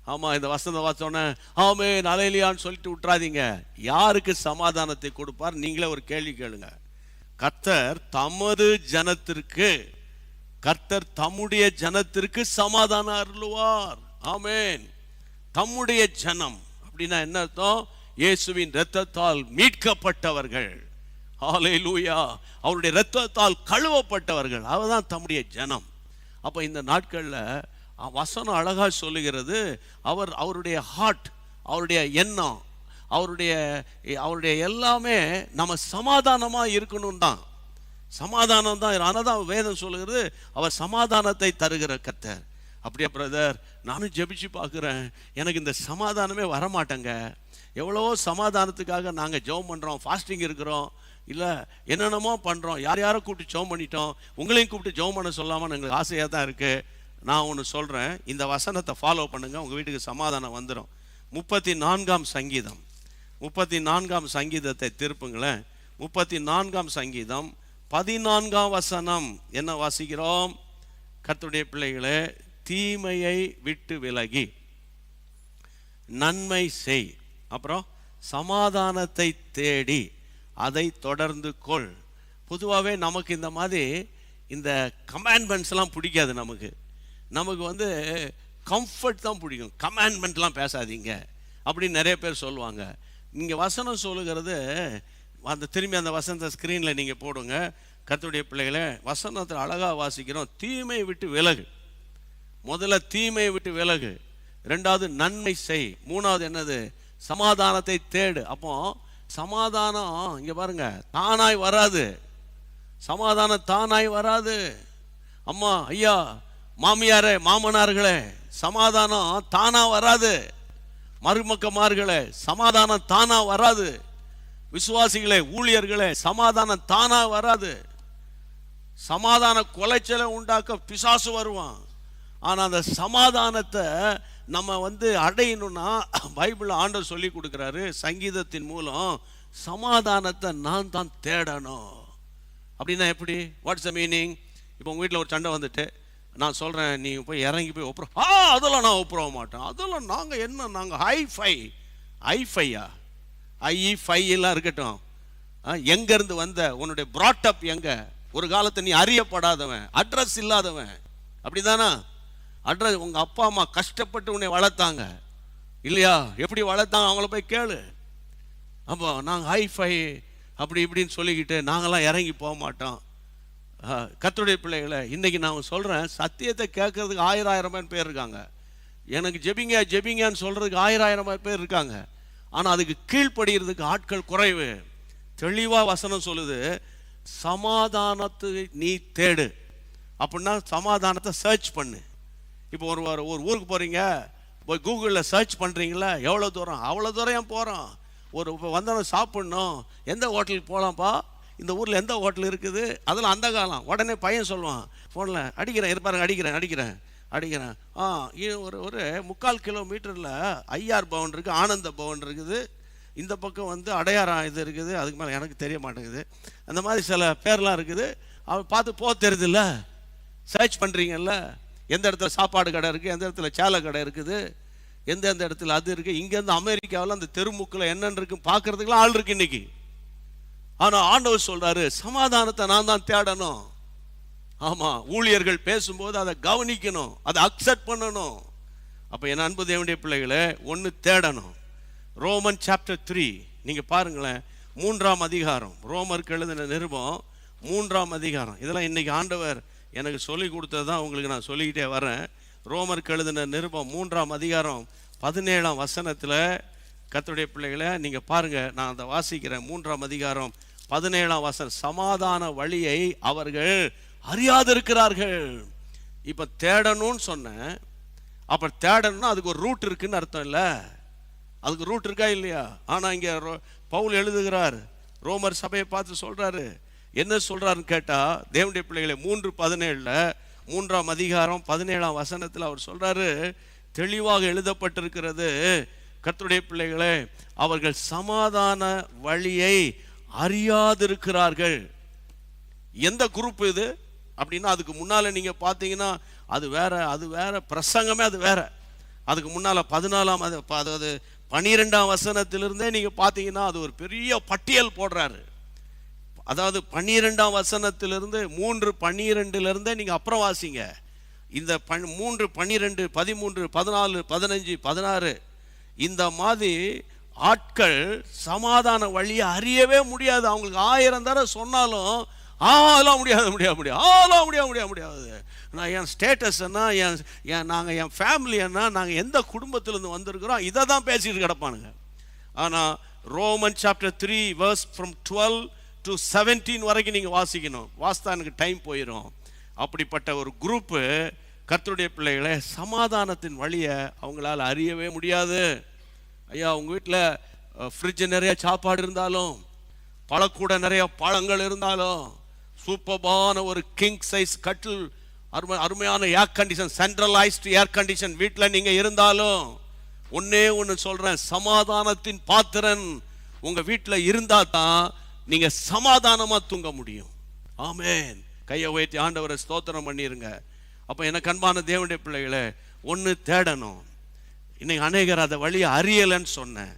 ஆமா, இந்த வசனத்தை வாசோன்னே ஆமென் அல்லேலூயான்னு சொல்லிட்டு விட்டுறாதீங்க. யாருக்கு சமாதானத்தை கொடுப்பார்? நீங்களே ஒரு கேள்வி கேளுங்க. கர்த்தர் தமது ஜனத்திற்கு, கர்த்தர் தம்முடைய ஜனத்திற்கு சமாதானம் அருளுவார். ஆமென். தம்முடைய ஜனம் அப்படின்னா என்ன அர்த்தம்? இயேசுவின் இரத்தத்தால் மீட்கப்பட்டவர்கள். ஹல்லேலூயா. அவருடைய இரத்தத்தால் கழுவப்பட்டவர்கள், அவர்தான் தம்முடைய ஜனம். அப்போ இந்த நாட்களில் வசனம் அழகா சொல்லுகிறது, அவருடைய ஹார்ட், அவருடைய எண்ணம், அவருடைய எல்லாமே நம்ம சமாதானமா இருக்கணும் தான். சமாதானம் தான். ஆனால் தான் வேதம் சொல்லுகிறது அவர் சமாதானத்தை தருகிற கர்த்தர். அப்படியே பிரதர், நானும் ஜெபிச்சு பார்க்குறேன், எனக்கு இந்த சமாதானமே வரமாட்டேங்க. எவ்வளவோ சமாதானத்துக்காக நாங்கள் ஜெபம் பண்ணுறோம், ஃபாஸ்டிங் இருக்கிறோம், இல்லை என்னென்னமோ பண்ணுறோம், யாரை கூப்பிட்டு ஜெபம் பண்ணிட்டோம், உங்களையும் கூப்பிட்டு ஜெபம் பண்ண சொல்லாமல் எங்களுக்கு ஆசையாக தான் இருக்குது. நான் ஒன்று சொல்கிறேன், இந்த வசனத்தை ஃபாலோ பண்ணுங்கள், உங்கள் வீட்டுக்கு சமாதானம் வந்துடும். 34ஆம் சங்கீதம், 34ஆம் சங்கீதத்தை திருப்புங்களேன். 34ஆம் சங்கீதம் 14ஆம் வசனம் என்ன வாசிக்கிறோம்? கர்த்தருடைய பிள்ளைகளே, தீமையை விட்டு விலகி நன்மை செய், அப்புறம் சமாதானத்தை தேடி அதை தொடர்ந்து கொள். பொதுவாகவே நமக்கு இந்த மாதிரி இந்த கமாண்ட்மெண்ட்ஸ்லாம் பிடிக்காது. நமக்கு வந்து கம்ஃபர்ட் தான் பிடிக்கும். கமாண்ட்மெண்ட்லாம் பேசாதீங்க அப்படின்னு நிறைய பேர் சொல்லுவாங்க. நீங்கள் வசனம் சொல்லுகிறது திரும்பி அந்த வசனத்தை ஸ்க்ரீனில் நீங்கள் போடுங்க. கர்த்தருடைய பிள்ளைகளே, வசனத்தில் அழகாக வாசிக்கிறோம், தீமையை விட்டு விலகு. முதல்ல தீமையை விட்டு விலகு, ரெண்டாவது நன்மை செய், மூணாவது என்னது? சமாதானத்தை தேடு. அப்போ சமாதானம் இங்கே பாருங்க, தானாய் வராது. சமாதானம் தானாய் வராது. அம்மா, ஐயா, மாமியாரே, மாமனார்களே, சமாதானம் தானா வராது. மருமக்கமார்களே, சமாதானம் தானா வராது. விசுவாசிகளே, ஊழியர்களே, சமாதானம் தானா வராது. சமாதான கொலைச்சலை உண்டாக்க பிசாசு வருவான். ஆனால் அந்த சமாதானத்தை நம்ம அடையணும்னா பைபிள் ஆண்டவர் சொல்லி கொடுக்குறாரு சங்கீதத்தின் மூலம், சமாதானத்தை நான் தான் தேடணும். அப்படின்னா எப்படி? What's the meaning? இப்போ உங்கள் வீட்டில் ஒரு சண்டை வந்துட்டு நான் சொல்கிறேன், நீ போய் இறங்கி போய் ஒப்புற, அதெல்லாம் நான் ஒப்புற மாட்டேன், அதெல்லாம் நாங்கள் ஹைஃபையா ஐ5 இருக்கட்டும். எங்கேருந்து வந்த, உன்னுடைய ப்ராட்டப் எங்கே? ஒரு காலத்தை நீ அறியப்படாதவன், அட்ரஸ் இல்லாதவன், அப்படி தானா? அட்ரஸ், உங்கள் அப்பா அம்மா கஷ்டப்பட்டு உன்னை வளர்த்தாங்க இல்லையா? எப்படி வளர்த்தாங்க அவங்கள போய் கேளு. அப்போ நாங்கள் ஹைஃபை அப்படி இப்படின்னு சொல்லிக்கிட்டு நாங்களாம் இறங்கி போக மாட்டோம். கர்த்தருடைய பிள்ளைகளை, இன்றைக்கி நான் சொல்கிறேன், சத்தியத்தை கேட்கறதுக்கு 1000 பேர் இருக்காங்க. எனக்கு ஜெபிங்கன்னு சொல்கிறதுக்கு 1000 பேர் இருக்காங்க. ஆனால் அதுக்கு கீழ்ப்படுகிறதுக்கு ஆட்கள் குறைவு. தெளிவாக வசனம் சொல்லுது, சமாதானத்தை நீ தேடு. அப்படின்னா சமாதானத்தை சர்ச் பண்ணு. இப்போ ஒரு ஊருக்கு போகிறீங்க, போய் கூகுளில் சர்ச் பண்ணுறீங்களா? எவ்வளோ தூரம்? அவ்வளோ தூரம் ஏன் போகிறோம்? இப்போ வந்தவன் சாப்பிட்ணும், எந்த ஹோட்டலுக்கு போகலாம்ப்பா, இந்த ஊரில் எந்த ஹோட்டல் இருக்குது, அதில் அந்த காலம். உடனே பையன் சொல்லுவான் ஃபோனில், அடிக்கிறேன் இருப்பாருங்க, அடிக்கிறேன். ஒரு 3/4 கிலோமீட்டரில் ஐஆர் பவன் இருக்குது, ஆனந்த பவன் இருக்குது, இந்த பக்கம் அடையாரம் இது இருக்குது, அதுக்கு மேலே எனக்கு தெரிய மாட்டேங்குது. அந்த மாதிரி சில பேர்லாம் இருக்குது. அவன் பார்த்து போக தெரியுதுல்ல, சர்ச் பண்ணுறீங்கல்ல, எந்த இடத்துல சாப்பாடு கடை இருக்குது, எந்த இடத்துல சேலை கடை இருக்குது, எந்தெந்த இடத்துல அது இருக்குது. இங்கேருந்து அமெரிக்காவில் அந்த தெருமுக்கில் என்னென்னு இருக்குன்னு பார்க்குறதுக்குலாம் ஆள் இருக்குது இன்னைக்கு. ஆனால் ஆண்டவர் சொல்கிறாரு, சமாதானத்தை நான் தான் தேடணும். ஆமாம், ஊழியர்கள் பேசும்போது அதை கவனிக்கணும், அதை அக்செப்ட் பண்ணணும். அப்போ என் அன்பு தேவனுடைய பிள்ளைகளை, ஒன்று தேடணும். ரோமன் சாப்டர் 3 நீங்கள் பாருங்களேன், 3ஆம் அதிகாரம், ரோமருக்கு எழுதின நிருபம் 3ஆம் அதிகாரம். இதெல்லாம் இன்னைக்கு ஆண்டவர் எனக்கு சொல்லி கொடுத்தது தான் உங்களுக்கு நான் சொல்லிக்கிட்டே வரேன். ரோமருக்கு எழுதின நிருபம் 3ஆம் அதிகாரம் 17ஆம் வசனத்தில் கர்த்தருடைய பிள்ளைகளை நீங்கள் பாருங்கள், நான் அதை வாசிக்கிறேன். 3ஆம் அதிகாரம் 17ஆம் வசனம், சமாதான வழியை அவர்கள் அறியாதிருக்கிறார்கள். இப்போ தேடணும்னு சொன்னேன். அப்போ தேடணும்னா அதுக்கு ஒரு ரூட் இருக்குன்னு அர்த்தம் இல்லை? அதுக்கு ரூட் இருக்கா இல்லையா? ஆனால் இங்கே பவுல் எழுதுகிறார், ரோமர் சபையை பார்த்து சொல்கிறாரு. என்ன சொல்கிறாருன்னு கேட்டால், தேவனுடைய பிள்ளைகளை 3:17 3ஆம் அதிகாரம் 17ஆம் வசனத்தில் அவர் சொல்கிறாரு, தெளிவாக எழுதப்பட்டிருக்கிறது, கர்த்தருடைய பிள்ளைகளே, அவர்கள் சமாதான வழியை அறியாதிருக்கிறார்கள். எந்த குரூப் இது அப்படின்னா, அதுக்கு முன்னால் நீங்கள் பார்த்தீங்கன்னா அது வேற பிரசங்கமே அது வேற. அதுக்கு முன்னால் 14ஆம் அதாவது 12ஆம் வசனத்திலிருந்தே நீங்கள் பார்த்தீங்கன்னா அது ஒரு பெரிய பட்டியல் போடுறாரு. அதாவது 12ஆம் வசனத்திலிருந்து 3:12 நீங்கள் அப்புறம் வாசிங்க. இந்த 3, 12, 13, 14, 15, 16 இந்த மாதிரி ஆட்கள் சமாதான வழியை அறியவே முடியாது. அவங்களுக்கு 1000 தடவை சொன்னாலும் அதெல்லாம் முடியாது. நான் என் ஸ்டேட்டஸ் என்ன, நாங்கள் என் ஃபேமிலி என்ன, நாங்கள் எந்த குடும்பத்திலேருந்து வந்திருக்கிறோம், இதை தான் பேசிட்டு கிடப்பானுங்க. ஆனால் Roman chapter 3 verse from 12 to 17 வரைக்கும் நீங்கள் வாசிக்கணும். வாசித்தா எனக்கு டைம் போயிடும். அப்படிப்பட்ட ஒரு குரூப்பு கர்த்தருடைய பிள்ளைகளை சமாதானத்தின் வழியை அவங்களால அறியவே முடியாது. ஐயா, உங்கள் வீட்டில் ஃப்ரிட்ஜ் நிறைய சாப்பாடு இருந்தாலும், பழக்கூட நிறைய பழங்கள் இருந்தாலும், சூப்பர்பான ஒரு கிங் சைஸ் கட்டில், அருமையான air condition, centralised air condition வீட்டில் நீங்கள் இருந்தாலும், ஒன்னே ஒன்று சொல்கிறேன், சமாதானத்தின் பாத்திரன் உங்கள் வீட்டில் இருந்தால் தான் நீங்கள் சமாதானமாக தூங்க முடியும். ஆமென். கையை உயர்த்தி ஆண்டவரை ஸ்தோத்திரம் பண்ணிருங்க. அப்போ எனக்கு அன்பான தேவனுடைய பிள்ளைகளை, ஒன்று தேடணும். இன்னைக்கு அநேகர் அதை வழியை அறியலைன்னு சொன்னேன்.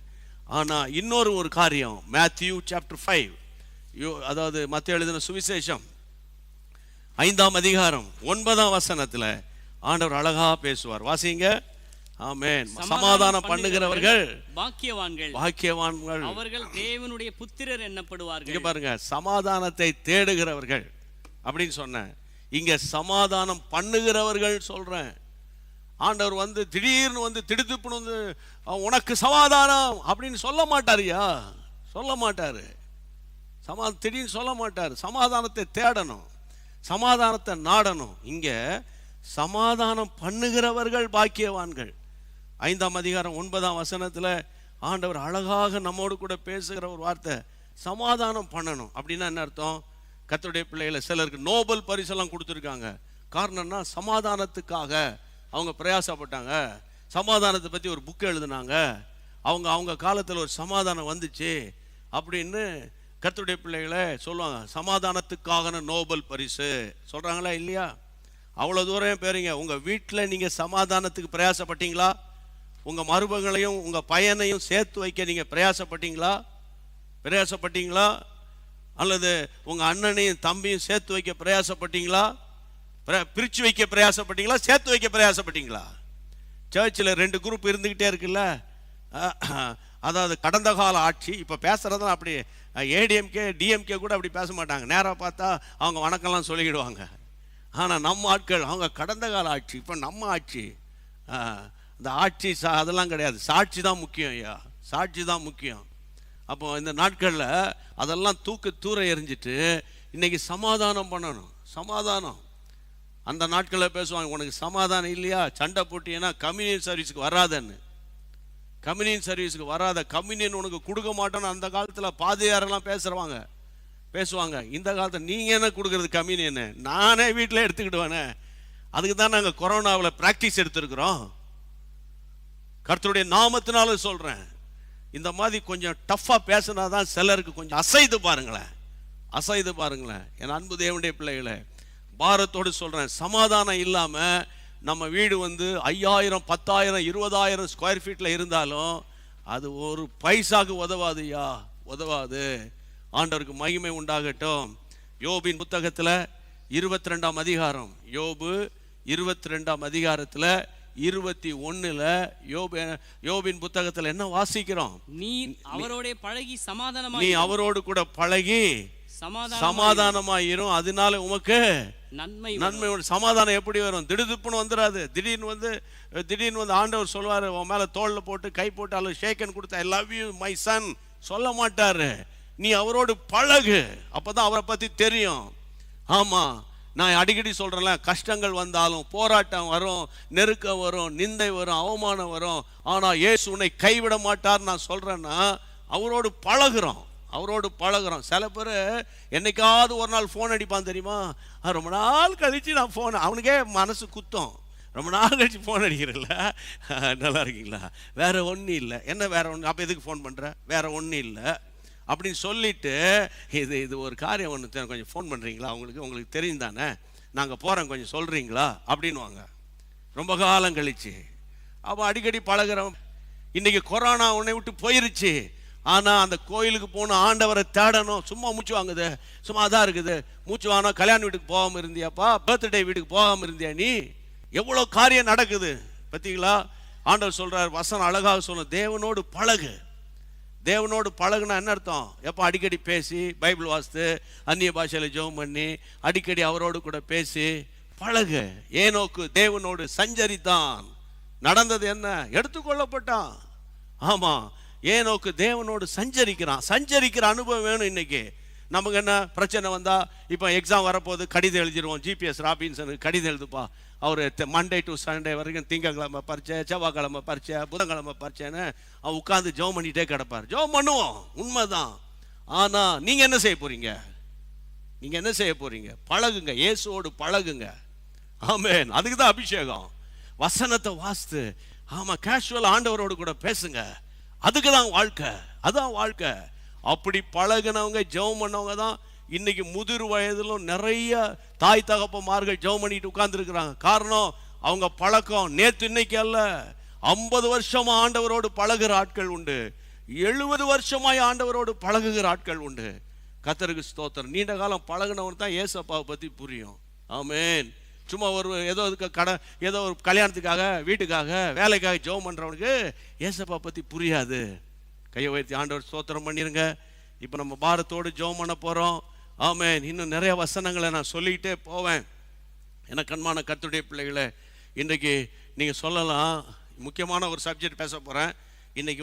ஆனால் இன்னொரு ஒரு காரியம், மேத்யூ சாப்டர் 5, அதாவது மத்தேயு எழுதின சுவிசேஷம் 5ஆம் அதிகாரம் 9ஆம் வசனத்தில் ஆண்டவர் அழகா பேசுவார். வாசிங்க. ஆமென். சமாதானம் பண்ணுகிறவர்கள் பாக்கியவான்கள், அவர்கள் தேவனுடைய புத்திரர் எண்ணப்படுவார்கள். இங்க பாருங்க, சமாதானத்தை தேடுகிறவர்கள் அப்படின்னு சொன்னேன். இங்க சமாதானம் பண்ணுகிறவர்கள் சொல்றேன். ஆண்டவர் வந்து திடீர்னு திடுத்துப்புன்னு உனக்கு சமாதானம் அப்படின்னு சொல்ல மாட்டாரியா, சொல்ல மாட்டாரு. திடீர்னு சொல்ல மாட்டார். சமாதானத்தை தேடணும், சமாதானத்தை நாடணும். இங்க சமாதானம் பண்ணுகிறவர்கள் பாக்கியவான்கள். 5ஆம் அதிகாரம் 9ஆம் வசனத்தில் ஆண்டவர் அழகாக நம்மோடு கூட பேசுகிற ஒரு வார்த்தை, சமாதானம் பண்ணணும். அப்படின்னா என்ன அர்த்தம்? கர்த்தருடைய பிள்ளைகளை சிலருக்கு நோபல் பரிசெல்லாம் கொடுத்துருக்காங்க. காரணம்னா சமாதானத்துக்காக அவங்க பிரயாசப்பட்டாங்க. சமாதானத்தை பற்றி ஒரு புக்கு எழுதினாங்க. அவங்க காலத்தில் ஒரு சமாதானம் வந்துச்சு அப்படின்னு கர்த்தருடைய பிள்ளைகளை சொல்லுவாங்க. சமாதானத்துக்காக நோபல் பரிசு சொல்கிறாங்களா இல்லையா? அவ்வளோ தூரம் பேருங்க. உங்கள் வீட்டில் நீங்கள் சமாதானத்துக்கு பிரயாசப்பட்டீங்களா? உங்கள் மருமகளையும் உங்கள் பையனையும் சேர்த்து வைக்க நீங்கள் பிரயாசப்பட்டீங்களா? அல்லது உங்கள் அண்ணனையும் தம்பியும் சேர்த்து வைக்க பிரயாசப்பட்டீங்களா? பிரித்து வைக்க பிரயாசப்பட்டீங்களா? சேர்த்து வைக்க பிரயாசப்பட்டீங்களா? சர்ச்சில் 2 குரூப் இருந்துக்கிட்டே இருக்குல்ல. அதாவது கடந்த கால ஆட்சி, இப்போ பேசுகிறதெல்லாம் அப்படி ஏடிஎம்கே டிஎம்கே கூட அப்படி பேச மாட்டாங்க. நேராக பார்த்தா அவங்க வணக்கம்லாம் சொல்லிக்கிடுவாங்க. ஆனால் நம்ம ஆட்கள் அவங்க கடந்த கால ஆட்சி, இப்போ நம்ம ஆட்சி. இந்த ஆட்சி அதெல்லாம் கிடையாது, சாட்சி தான் முக்கியம் ஐயா, சாட்சி தான் முக்கியம். அப்போ இந்த நாட்களில் அதெல்லாம் தூர எறிஞ்சிட்டு இன்னைக்கு சமாதானம் பண்ணணும். சமாதானம். அந்த நாட்களில் பேசுவாங்க, உனக்கு சமாதானம் இல்லையா, சண்டை போட்டினா கம்யூனியன் சர்வீஸுக்கு வராதன்னு. கம்யூனியன் சர்வீஸுக்கு வராத, கம்யூனியன் உனக்கு கொடுக்க மாட்டோன்னு அந்த காலத்தில் பாதியாரெல்லாம் பேசுவாங்க. இந்த காலத்தில் நீங்கள் என்ன கொடுக்குறது கம்யூனியன்னு? நானே வீட்டில் எடுத்துக்கிடுவேனே. அதுக்கு தான் நாங்கள் கொரோனாவில் ப்ராக்டிஸ் எடுத்துருக்குறோம். கர்த்தருடைய நாமத்தினால சொல்கிறேன். இந்த மாதிரி கொஞ்சம் டஃப்பாக பேசினா தான் சிலருக்கு கொஞ்சம் அசைது பாருங்களேன். என் அன்பு தேவனுடைய பிள்ளைகளை, பாரத்தோடு சொல்கிறேன், சமாதானம் இல்லாமல் நம்ம வீடு 5000, 10,000, 20,000 ஸ்கொயர் ஃபீட்டில் இருந்தாலும் அது ஒரு பைசாக்கு உதவாது. ஆண்டவருக்கு மகிமை உண்டாகட்டும். யோபின் புத்தகத்தில் 22ஆம் அதிகாரம், யோபு 22ஆம் அதிகாரத்தில் 21ல் யோபின் புத்தகத்தில் என்ன வாசிக்கிறோம்? நீ அவரோடு கூட பழகி சமாதானமாயிரும், அதனால உமக்கு நன்மை. சமாதானம் எப்படி வரும்? திடுதுப்புன்னு வந்துடாது. திடீர்னு ஆண்டவர் சொல்வாரு, உன் மேல தோல்ல போட்டு கை போட்டு அல்லது ஷேக்கன் கொடுத்து I love you my son சொல்ல மாட்டாரு. நீ அவரோடு பழகு, அப்பதான் அவரை பத்தி தெரியும். ஆமா, நான் அடிக்கடி சொல்றேன்ல, கஷ்டங்கள் வந்தாலும், போராட்டம் வரும், நெருக்கம் வரும், நிந்தை வரும், அவமானம் வரும், ஆனா இயேசு உன்னை கைவிட மாட்டார். நான் சொல்றேன்னா அவரோடு பழகுறோம். சில பேர் என்னைக்காவது ஒரு நாள் ஃபோன் அடிப்பான் தெரியுமா? ரொம்ப நாள் கழிச்சு நான் ஃபோன், அவனுக்கே மனசு குத்தம். ரொம்ப நாள் கழிச்சு ஃபோன் அடிக்கிறல்ல, நல்லா இருக்கீங்களா, வேற ஒன்றும் இல்லை, என்ன வேற ஒன்று, அப்போ எதுக்கு ஃபோன் பண்ணுற, வேற ஒன்றும் இல்லை அப்படின்னு சொல்லிட்டு, இது ஒரு காரியம் ஒன்று, கொஞ்சம் ஃபோன் பண்ணுறீங்களா, உங்களுக்கு தெரியும் தானே, நாங்கள் போகிறோம், கொஞ்சம் சொல்கிறீங்களா அப்படின்வாங்க. ரொம்ப காலம் கழிச்சு அவன் அடிக்கடி பழகுறவன். இன்னைக்கு கொரோனா உன்னை விட்டு போயிருச்சு, ஆனா அந்த கோயிலுக்கு போன ஆண்டவரை தேடணும். சும்மா மூச்சு வாங்குது, சும்மா தான் இருக்குது. மூச்சு வாங்கினா கல்யாண வீட்டுக்கு போகாம இருந்தியாப்பா, பர்த்டே வீட்டுக்கு போகாம இருந்தியா நீ? எவ்வளவு காரியம் நடக்குது பத்தீங்களா? ஆண்டவர் சொல்றார், வசனம் அழகாக சொல்ல, தேவனோடு பழகு. தேவனோடு பழகுனா என்ன அர்த்தம்? எப்போ அடிக்கடி பேசி பைபிள் வாசித்து அந்நிய பாஷையில ஜெபம் பண்ணி அடிக்கடி அவரோடு கூட பேசி பழகு. ஏனோக்கு தேவனோடு சஞ்சரித்தான். நடந்தது என்ன? எடுத்துக்கொள்ளப்பட்டான். ஆமா, ஏனோக்கு தேவனோடு சஞ்சரிக்கிறான். சஞ்சரிக்கிற அனுபவம் வேணும். இன்னைக்கு நமக்கு என்ன பிரச்சனை வந்தா, இப்போ எக்ஸாம் வரப்போது கடிதம் எழுதிடுவோம். ஜிபிஎஸ் ராபின்சனுக்கு கடிதம் எழுதுப்பா, அவர் மண்டே டு சண்டே வரைக்கும் திங்கக்கிழமை பரிச்சை, செவ்வாய்க்கிழமை பரிச்சை, புதன்கிழமை பரிச்சைன்னு அவன் உட்காந்து ஜெபம் பண்ணிட்டே கிடப்பார். ஜெபம் பண்ணுவோம், உண்மைதான். ஆனா நீங்க என்ன செய்ய போறீங்க? நீங்க என்ன செய்ய போறீங்க? பழகுங்க, இயேசுவோடு பழகுங்க. ஆமென். அதுக்கு தான் அபிஷேகம். வசனத்தை வாசித்து, ஆமா, கேஷுவல் ஆண்டவரோடு கூட பேசுங்க. அதுக்கு தான் வாழ்க்கை, அதான் வாழ்க்கை. அப்படி பழகினவங்க, ஜெபம் பண்ணவங்க தான் இன்னைக்கு முதிர் வயதிலும் நிறைய தாய் தகப்பமார்கள் ஜெபம் பண்ணிட்டு உட்கார்ந்துருக்கிறாங்க. காரணம், அவங்க பழக்கம் நேற்று இன்னைக்கு அல்ல. 50 வருஷமா ஆண்டவரோடு பழகுற ஆட்கள் உண்டு, 70 வருஷமாய் ஆண்டவரோடு பழகுகிற ஆட்கள் உண்டு. கர்த்தருக்கு ஸ்தோத்திரம். நீண்ட காலம் பழகினவன் தான் ஏசப்பாவை பத்தி புரியும். ஆமென். சும்மா ஒரு ஏதோ ஏதோ ஒரு கல்யாணத்துக்காக, வீட்டுக்காக, வேலைக்காக ஜெபம் பண்றவனுக்கு ஏசப்பா பத்தி புரியாது. கையை உயர்த்தி ஆண்டவர் ஸ்தோத்திரம் பண்ணிருங்க. இப்போ நம்ம பாரத்தோடு ஜெபம் பண்ண போறோம். ஆமென். இன்னும் நிறைய வசனங்களை நான் சொல்லிக்கிட்டே போவேன். என கண்மான கர்த்தருடைய பிள்ளைகளை, இன்றைக்கு நீங்கள் சொல்லலாம், முக்கியமான ஒரு சப்ஜெக்ட் பேச போகிறேன். இன்றைக்கி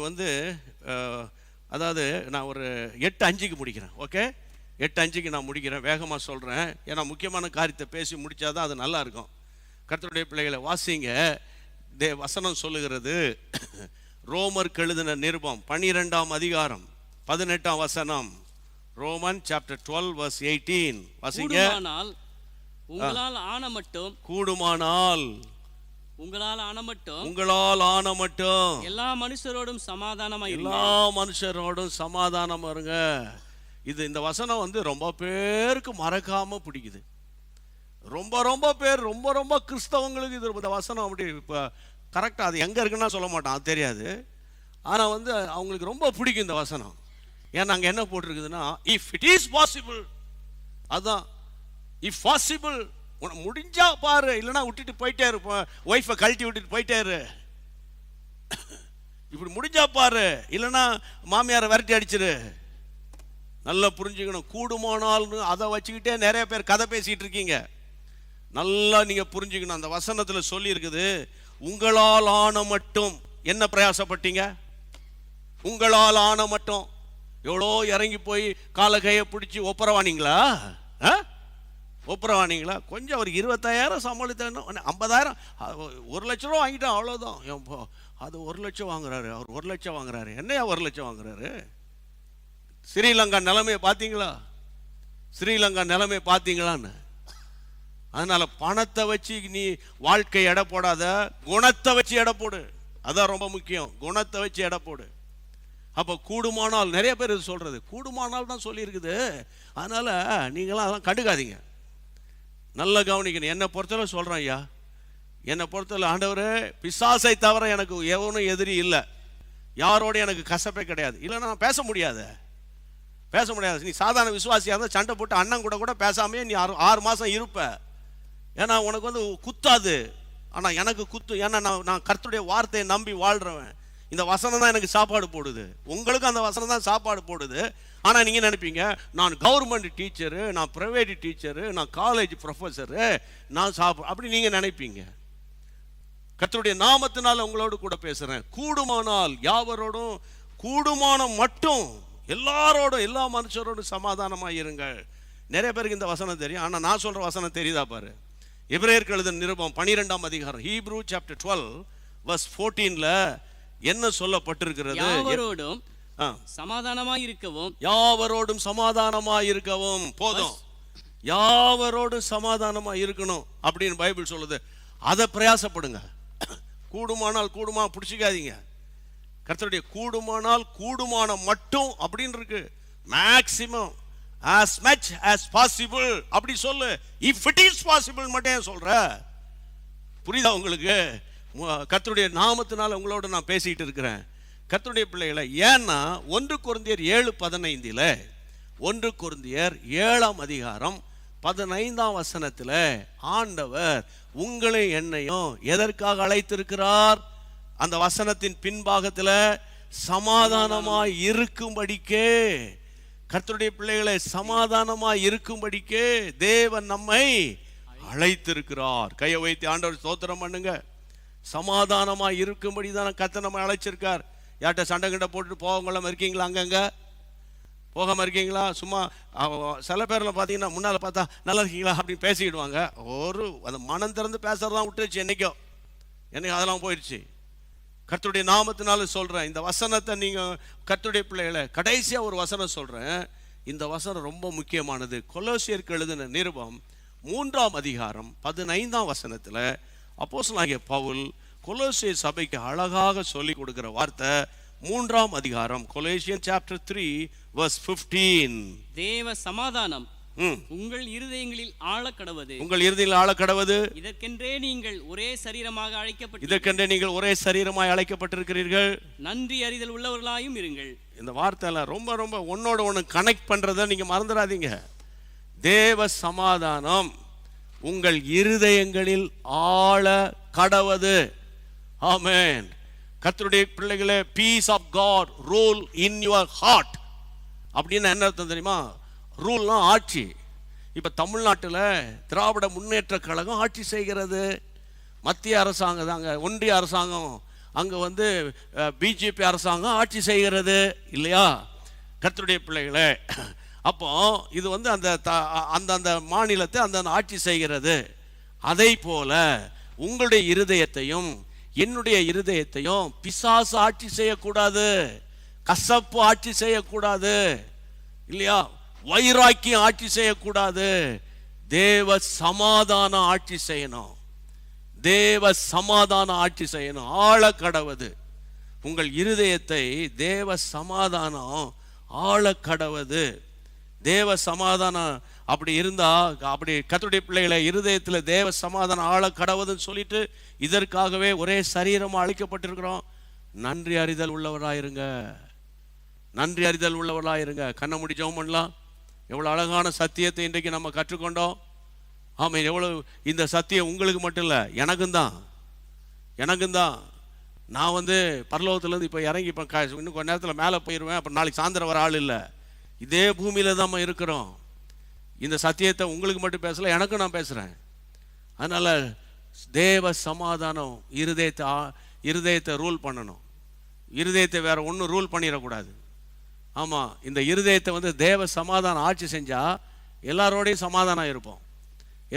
அதாவது நான் ஒரு 8:05 முடிக்கிறேன். ஓகே, 8:05 நான் முடிக்கிறேன். வேகமாக சொல்கிறேன், ஏன்னா முக்கியமான காரியத்தை பேசி முடித்தாதான் அது நல்லா இருக்கும். கர்த்தருடைய பிள்ளைகளை வாசிங்க. வசனம் சொல்லுகிறது, ரோமருக்கு எழுதின நிருபம் 12ஆம் அதிகாரம் 18ஆம் வசனம். ரோமன் சாப்டர் 12 verse 18 வாசிங்க. கூடுமானால் உங்களால் ஆன மட்டும், கூடுமானால் உங்களால் ஆன மட்டும், உங்களால் ஆன மட்டும் எல்லா மனுஷரோடும் சமாதானமா இருங்க. எல்லா மனுஷரோடும் சமாதானம் இருங்க. இந்த வசனம் ரொம்ப பேருக்கு மறக்காம பிடிக்குது. ரொம்ப பேர், ரொம்ப கிறிஸ்தவங்களுக்கு இந்த வசனம் அப்படி இப்போ கரெக்டாக அது எங்கே இருக்குன்னா சொல்ல மாட்டான், அது தெரியாது. ஆனால் அவங்களுக்கு ரொம்ப பிடிக்கும் இந்த வசனம். ஏன்னா அங்கே என்ன போட்டிருக்குதுன்னா, இஃப் இட் இஸ் பாசிபிள், அதுதான் இஃப் பாசிபிள், உனக்கு முடிஞ்சா பாரு, இல்லைன்னா விட்டுட்டு போயிட்டே இருப்போம், ஒய்ஃபை கழட்டி விட்டுட்டு போயிட்டே இரு. இப்படி முடிஞ்சா பாரு, இல்லைன்னா மாமியாரை விரட்டி அடிச்சிரு. நல்லா புரிஞ்சுக்கணும். கூடுமானால்னு அதை வச்சுக்கிட்டே நிறைய பேர் கதை பேசிட்டு இருக்கீங்க. நல்லா நீங்க புரிஞ்சுக்கணும். அந்த வசனத்துல சொல்லி இருக்குது, உங்களால் ஆன மட்டும். என்ன பிரயாசப்பட்டீங்க? உங்களால் ஆன மட்டும். எவ்வளோ இறங்கி போய் கால கையை பிடிச்சி ஒப்புரவானீங்களா? ஒப்புரவானீங்களா? கொஞ்சம் ஒரு 20,000 சமாளித்தேன், 50,000, 1 லட்ச ரூபா வாங்கிட்டேன், அவ்வளோதான். அது 1 லட்சம் வாங்குறாரு, அவர் 1 லட்சம் வாங்குறாரு. என்னையா 1 லட்சம் வாங்குறாரு? ஸ்ரீலங்கா நிலைமையை பார்த்தீங்களா? ஸ்ரீலங்கா நிலைமையை பார்த்தீங்களான்னு. அதனால பணத்தை வச்சு நீ வாழ்க்கை எடை போடாத, குணத்தை வச்சு எடை போடு. அதான் ரொம்ப முக்கியம். குணத்தை வச்சு எடை போடு. அப்போ கூடுமானால், நிறைய பேர் இது சொல்றது கூடுமானால் தான் சொல்லி இருக்குது. அதனால நீங்களாம் அதெல்லாம் கண்டுக்காதீங்க. நல்லா கவனிக்கணும். என்னை பொறுத்தவரை சொல்றேன் ஐயா, என்னை பொறுத்தவரை ஆண்டவரே, பிசாசை தவிர எனக்கு எவனும் எதிரி இல்லை, யாரோட எனக்கு கசப்பே கிடையாது. இல்லைன்னா நான் பேச முடியாது. நீ சாதாரண விசுவாசியாக இருந்தால் சண்டை போட்டு அண்ணன் கூட பேசாமே நீ 6 மாதம் இருப்ப. ஏன்னா உனக்கு குத்தாது, ஆனால் எனக்கு குத்து. ஏன்னா நான் கர்த்தருடைய வார்த்தையை நம்பி வாழ்றவன். இந்த வசனம் தான் எனக்கு சாப்பாடு போடுது, உங்களுக்கு அந்த வசனம் தான் சாப்பாடு போடுது. ஆனால் நீங்கள் நினைப்பீங்க, நான் கவர்மெண்ட் டீச்சரு, நான் ப்ரைவேட் டீச்சரு, நான் காலேஜ் ப்ரொஃபஸரு, நான் அப்படி நீங்கள் நினைப்பீங்க. கர்த்தருடைய நாமத்தினால உங்களோடு கூட பேசுகிறேன். கூடுமானால் யாவரோடும், கூடுமான மட்டும் எல்லாரோடும், எல்லா மனுஷரோடும் சமாதானமாக இருங்கள். நிறைய பேருக்கு இந்த வசனம் தெரியும், ஆனால் நான் சொல்கிற வசனம் தெரியுதா பாரு. எபிரேயருக்கு எழுதின நிருபம் 12ஆம் அதிகாரம், ஹீப்ரூ சாப்டர் 12 verse 14ல என்ன சொல்லப்பட்டிருக்கிறது? யாவரோடும் சமாதானமாய் இருக்கவும், யாவரோடும் சமாதானமாய் இருக்கவும். போதும், யாவரோடும் சமாதானமா இருக்கணும் அப்படின்னு பைபிள் சொல்லுது. அதை பிரயாசப்படுங்க. கூடுமானால், கூடுமா பிடிச்சிக்காதீங்க. கர்த்தருடைய கூடுமானால், கூடுமான மட்டும் அப்படின்னு இருக்கு. Maximum, as much as possible அப்படி சொல்லு. if it is possible மட்டும் சொல்ற. புரியுதா உங்களுக்கு? கர்த்தருடைய நாமத்தினால உங்களோட நான் பேசிட்டு இருக்கிறேன் கர்த்தருடைய பிள்ளைகளை. ஏன்னா 1 கொரிந்தியர் 7:15 1 கொரிந்தியர் 7ஆம் அதிகாரம் 15ஆம் வசனத்துல ஆண்டவர் உங்களை என்னையும் எதற்காக அழைத்திருக்கிறார்? அந்த வசனத்தின் பின்பாகத்துல சமாதானமாய் இருக்கும்படிக்கே, கர்த்தருடைய பிள்ளைகளை சமாதானமாய் இருக்கும்படிக்கே தேவன் நம்மை அழைத்திருக்கிறார். கையை வைத்து ஆண்டவர் ஸ்தோத்திரம் பண்ணுங்க. சமாதானமாய் இருக்கும்படி தான் கர்த்தர் நம்மை அழைச்சிருக்கார். யார்கிட்ட சண்டை கிட்ட போட்டுட்டு போகாம இருக்கீங்களா? அங்கங்க போகாம இருக்கீங்களா? சும்மா சில பேர்ல பார்த்தீங்கன்னா முன்னால் பார்த்தா நல்லா இருக்கீங்களா அப்படின்னு பேசிக்கிடுவாங்க. அந்த மனம் திறந்து பேசுறதான் விட்டுருச்சு. என்னைக்கோ அதெல்லாம் போயிடுச்சு. கர்த்தருடைய நாமத்தினால சொல்றேன், இந்த வசனத்தை நீங்க கர்த்தருடைய பிள்ளைகளை கடைசியா ஒரு வசனம் சொல்றேன். இந்த வசனம் ரொம்ப முக்கியமானது. கொலோசியருக்கு எழுதின நிருபம் 3ஆம் அதிகாரம் 15ஆம் வசனத்துல அப்போஸ்தலனாகிய பவுல் கொலோசியர் சபைக்கு அழகாக சொல்லி கொடுக்கிற வார்த்தை 3ஆம் அதிகாரம் கொலோசியன் சாப்டர் 3:15. தேவ சமாதானம் உங்கள் இருதயங்களில் ஆழக்கடவது. உங்கள் இருதயங்களில் ஆழக்கடவது. இதற்கென்றே நீங்கள் ஒரே சரீரமாக அழைக்கப்பட்டிருக்கிறீர்கள். நன்றி அறிதல் உள்ளவர்களாயும் இருங்கள். இந்த வார்த்தையில ரொம்ப ரொம்ப ஒன்னோட ஒன்று கனெக்ட் பண்றதை நீங்க மறந்துடாதீங்க. தேவ சமாதானம் உங்கள் இருதயங்களில் ஆழ கடவது. ஆமென். கர்த்தருடைய பிள்ளைகளே, peace of God rule in your heart அப்படின்னு என்ன அர்த்தம் தெரியுமா? ரூல்னா ஆட்சி. இப்ப தமிழ்நாட்டில் திராவிட முன்னேற்ற கழகம் ஆட்சி செய்கிறது. மத்திய அரசாங்கம் தாங்க, ஒன்றிய அரசாங்கம், அங்க பிஜேபி அரசாங்கம் ஆட்சி செய்கிறது இல்லையா கர்த்தருடைய பிள்ளைகளே? அப்போ இது அந்த மாநிலத்தை அந்த ஆட்சி செய்கிறது. அதை போல உங்களுடைய இருதயத்தையும் என்னுடைய இருதயத்தையும் பிசாசு ஆட்சி செய்யக்கூடாது, கசப்பு ஆட்சி செய்யக்கூடாது இல்லையா, வைராக்கியம் ஆட்சி செய்யக்கூடாது. தேவ சமாதான ஆட்சி செய்யணும். தேவ சமாதான ஆட்சி செய்யணும். ஆழ கடவது உங்கள் இருதயத்தை. தேவ சமாதானம் ஆழ கடவது. தேவ சமாதானம் அப்படி இருந்தா, அப்படி கர்த்தருடைய பிள்ளைகளை இருதயத்தில் தேவ சமாதானம் ஆழ கடவுதுன்னு சொல்லிட்டு இதற்காகவே ஒரே சரீரமா அழைக்கப்பட்டிருக்கிறோம். நன்றி அறிதல் உள்ளவராயிருங்க. நன்றி அறிதல் உள்ளவர்களாயிருங்க. கண்ணை மூடி ஜெபம் பண்ணலாம். எவ்வளவு அழகான சத்தியத்தை இன்றைக்கு நம்ம கற்றுக்கொண்டோம். ஆமாம், எவ்வளவு இந்த சத்தியம் உங்களுக்கு மட்டும் இல்லை, எனக்கும் தான். நான் பரலோகத்துலேருந்து இப்போ இறங்கி இப்போ இன்னும் கொஞ்ச நேரத்தில் மேலே போயிடுவேன். அப்புறம் நாளைக்கு சாயந்தரம் வர ஆள் இல்லை. இதே பூமியில தான் நம்ம இருக்கிறோம். இந்த சத்தியத்தை உங்களுக்கு மட்டும் பேசல, எனக்கும் நான் பேசுகிறேன். அதனால தேவ சமாதானம் இருதயத்தை ரூல் பண்ணணும். இருதயத்தை வேற ஒன்றும் ரூல் பண்ணிடக்கூடாது. ஆமாம், இந்த இருதயத்தை தேவ சமாதானம் ஆட்சி செஞ்சா எல்லாரோடையும் சமாதானம் இருப்போம்,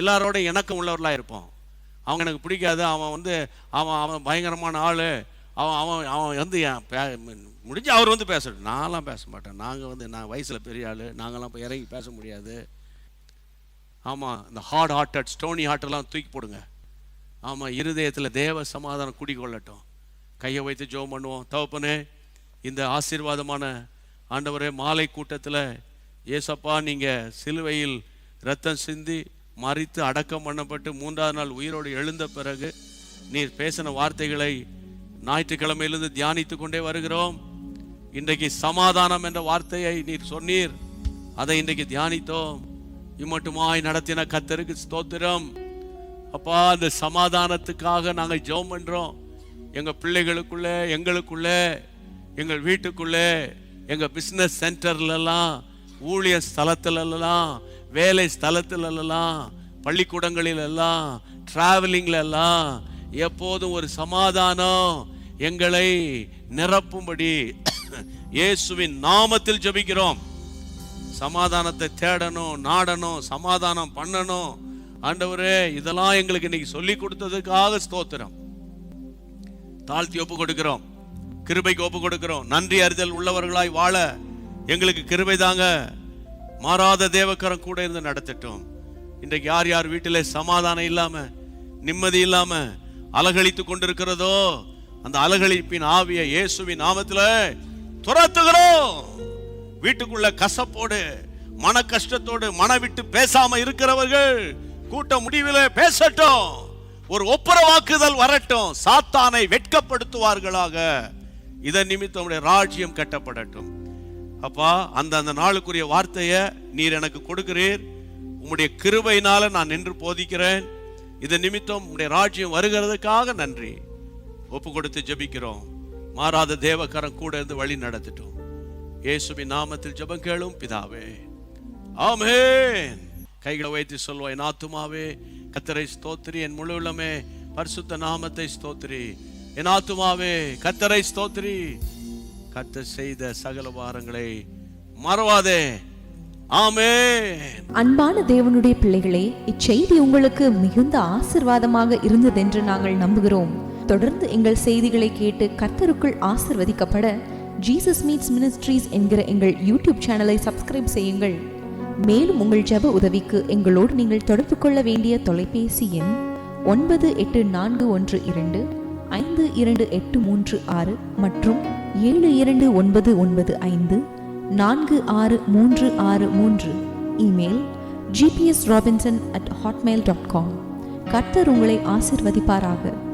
எல்லாரோடையும் இணக்கம் உள்ளவர்களாக இருப்போம். அவங்க எனக்கு பிடிக்காது, அவன் பயங்கரமான ஆள், அவன் முடிஞ்சு அவர் பேசட்டும், நான்லாம் பேச மாட்டேன். நான் வயசில் பெரிய ஆள், நாங்களாம் இப்போ இறங்கி பேச முடியாது. ஆமாம், இந்த ஹார்ட் ஹார்ட்டட் ஸ்டோனி ஹார்ட்டெல்லாம் தூக்கி போடுங்க. ஆமாம், இருதயத்தில் தேவ சமாதானம் குடிக்கொள்ளட்டும். கையை வைத்து ஜெபம் பண்ணுவோம். தகப்பனே, இந்த ஆசீர்வாதமான ஆண்டவரே, மாலை கூட்டத்தில் ஏசப்பா நீங்கள் சிலுவையில் இரத்தம் சிந்தி மரித்து அடக்கம் பண்ணப்பட்டு 3ஆவது நாள் உயிரோடு எழுந்த பிறகு நீர் பேசின வார்த்தைகளை ஞாயிற்றுக்கிழமையிலிருந்து தியானித்து கொண்டே வருகிறோம். இன்றைக்கு சமாதானம் என்ற வார்த்தையை நீர் சொன்னீர், அதை இன்றைக்கு தியானித்தோம். இம்மட்டுமாய் நடத்தின கர்த்தருக்கு ஸ்தோத்திரம். அப்பா, அந்த சமாதானத்துக்காக நாங்கள் ஜெபம் பண்றோம். எங்க பிள்ளைகளுக்குள்ளே, எங்களுக்குள்ளே, எங்கள் வீட்டுக்குள்ளே, எங்க பிசினஸ் சென்டர்லாம், ஊழிய ஸ்தலத்திலெல்லாம், வேலை ஸ்தலத்திலெல்லாம், பள்ளிக்கூடங்களிலெல்லாம், டிராவலிங்ல எல்லாம் எப்போதும் ஒரு சமாதானம் எங்களை நிரப்பும்படி இயேசுவின் நாமத்தில் ஜெபிக்கிறோம். சமாதானத்தை தேடணும், நாடணும், சமாதானம் பண்ணணும். ஆண்டவரே, இதெல்லாம் எங்களுக்கு இன்னைக்கு சொல்லி கொடுத்ததுக்காக ஸ்தோத்திரம். தாழ்த்தி ஒப்பு கொடுக்கிறோம், கிருபைக்கு ஒப்பு கொடுக்கிறோம். நன்றி அறிதல் உள்ளவர்களாய் வாழ எங்களுக்கு கிருபை தாங்க. மாறாத தேவக்கரம் கூட இருந்து நடத்தட்டும். இன்றைக்கு யார் யார் வீட்டிலே சமாதானம் இல்லாம, நிம்மதி இல்லாம அலகழித்து கொண்டிருக்கிறதோ, அந்த அலகழிப்பின் ஆவியை இயேசுவின் நாமத்தில் துரத்துகிறோம். வீட்டுக்குள்ள கசப்போடு, மன கஷ்டத்தோடு, மன விட்டு பேசாம இருக்கிறவர்கள் கூட்ட முடிவில் பேசட்டும். ஒரு ஒப்புரவாக்குதல் வரட்டும். சாத்தானை வெட்கப்படுத்துவார்களாக. இதன் நிமித்தம் உம்முடைய ராஜ்யம் கட்டப்படட்டும். அப்பா, அந்த நாளுக்குரிய வார்த்தையை நீர் எனக்கு கொடுக்கிறீர். உம்முடைய கிருபையினால நான் நின்று போதிக்கிறேன். இதன் நிமித்தம் உம்முடைய ராஜ்யம் வருகிறதுக்காக நன்றி. ஒப்பு கொடுத்து ஜெபிக்கிறோம். மாறாத தேவகரம் கூட இருந்து வழி நடத்திட்டோம். இயேசுவின் நாமத்தில் ஜெபம் கேளும் பிதாவே, ஆமென். கைகளை வைத்து சொல்வோம். என் ஆத்துமாவே கர்த்தரை ஸ்தோத்திரி, என் முழு உள்ளமே பரிசுத்த நாமத்தை ஸ்தோத்திரி. என் ஆத்துமாவே கர்த்தரை ஸ்தோத்திரி, கர்த்தர் செய்த சகல வாரங்களை மறவாதே. ஆமென். அன்பான தேவனுடைய பிள்ளைகளே, இச்செய்தி உங்களுக்கு மிகுந்த ஆசீர்வாதமாக இருந்ததென்று நாங்கள் நம்புகிறோம். தொடர்ந்து எங்கள் செய்திகளை கேட்டு கர்த்தருக்குள் ஆசீர்வதிக்கப்பட ஜீசஸ் மீட்ஸ் மினிஸ்ட்ரீஸ் என்கிற எங்கள் யூடியூப் சேனலை சப்ஸ்கிரைப் செய்யுங்கள். மேலும் உங்கள் ஜெப உதவிக்கு எங்களோடு நீங்கள் தொடர்பு கொள்ள வேண்டிய தொலைபேசி எண் 9842252836 மற்றும் 7299546363. Email gpsrobinson@hotmail.com. கர்த்தர் உங்களை ஆசீர்வதிப்பாராக.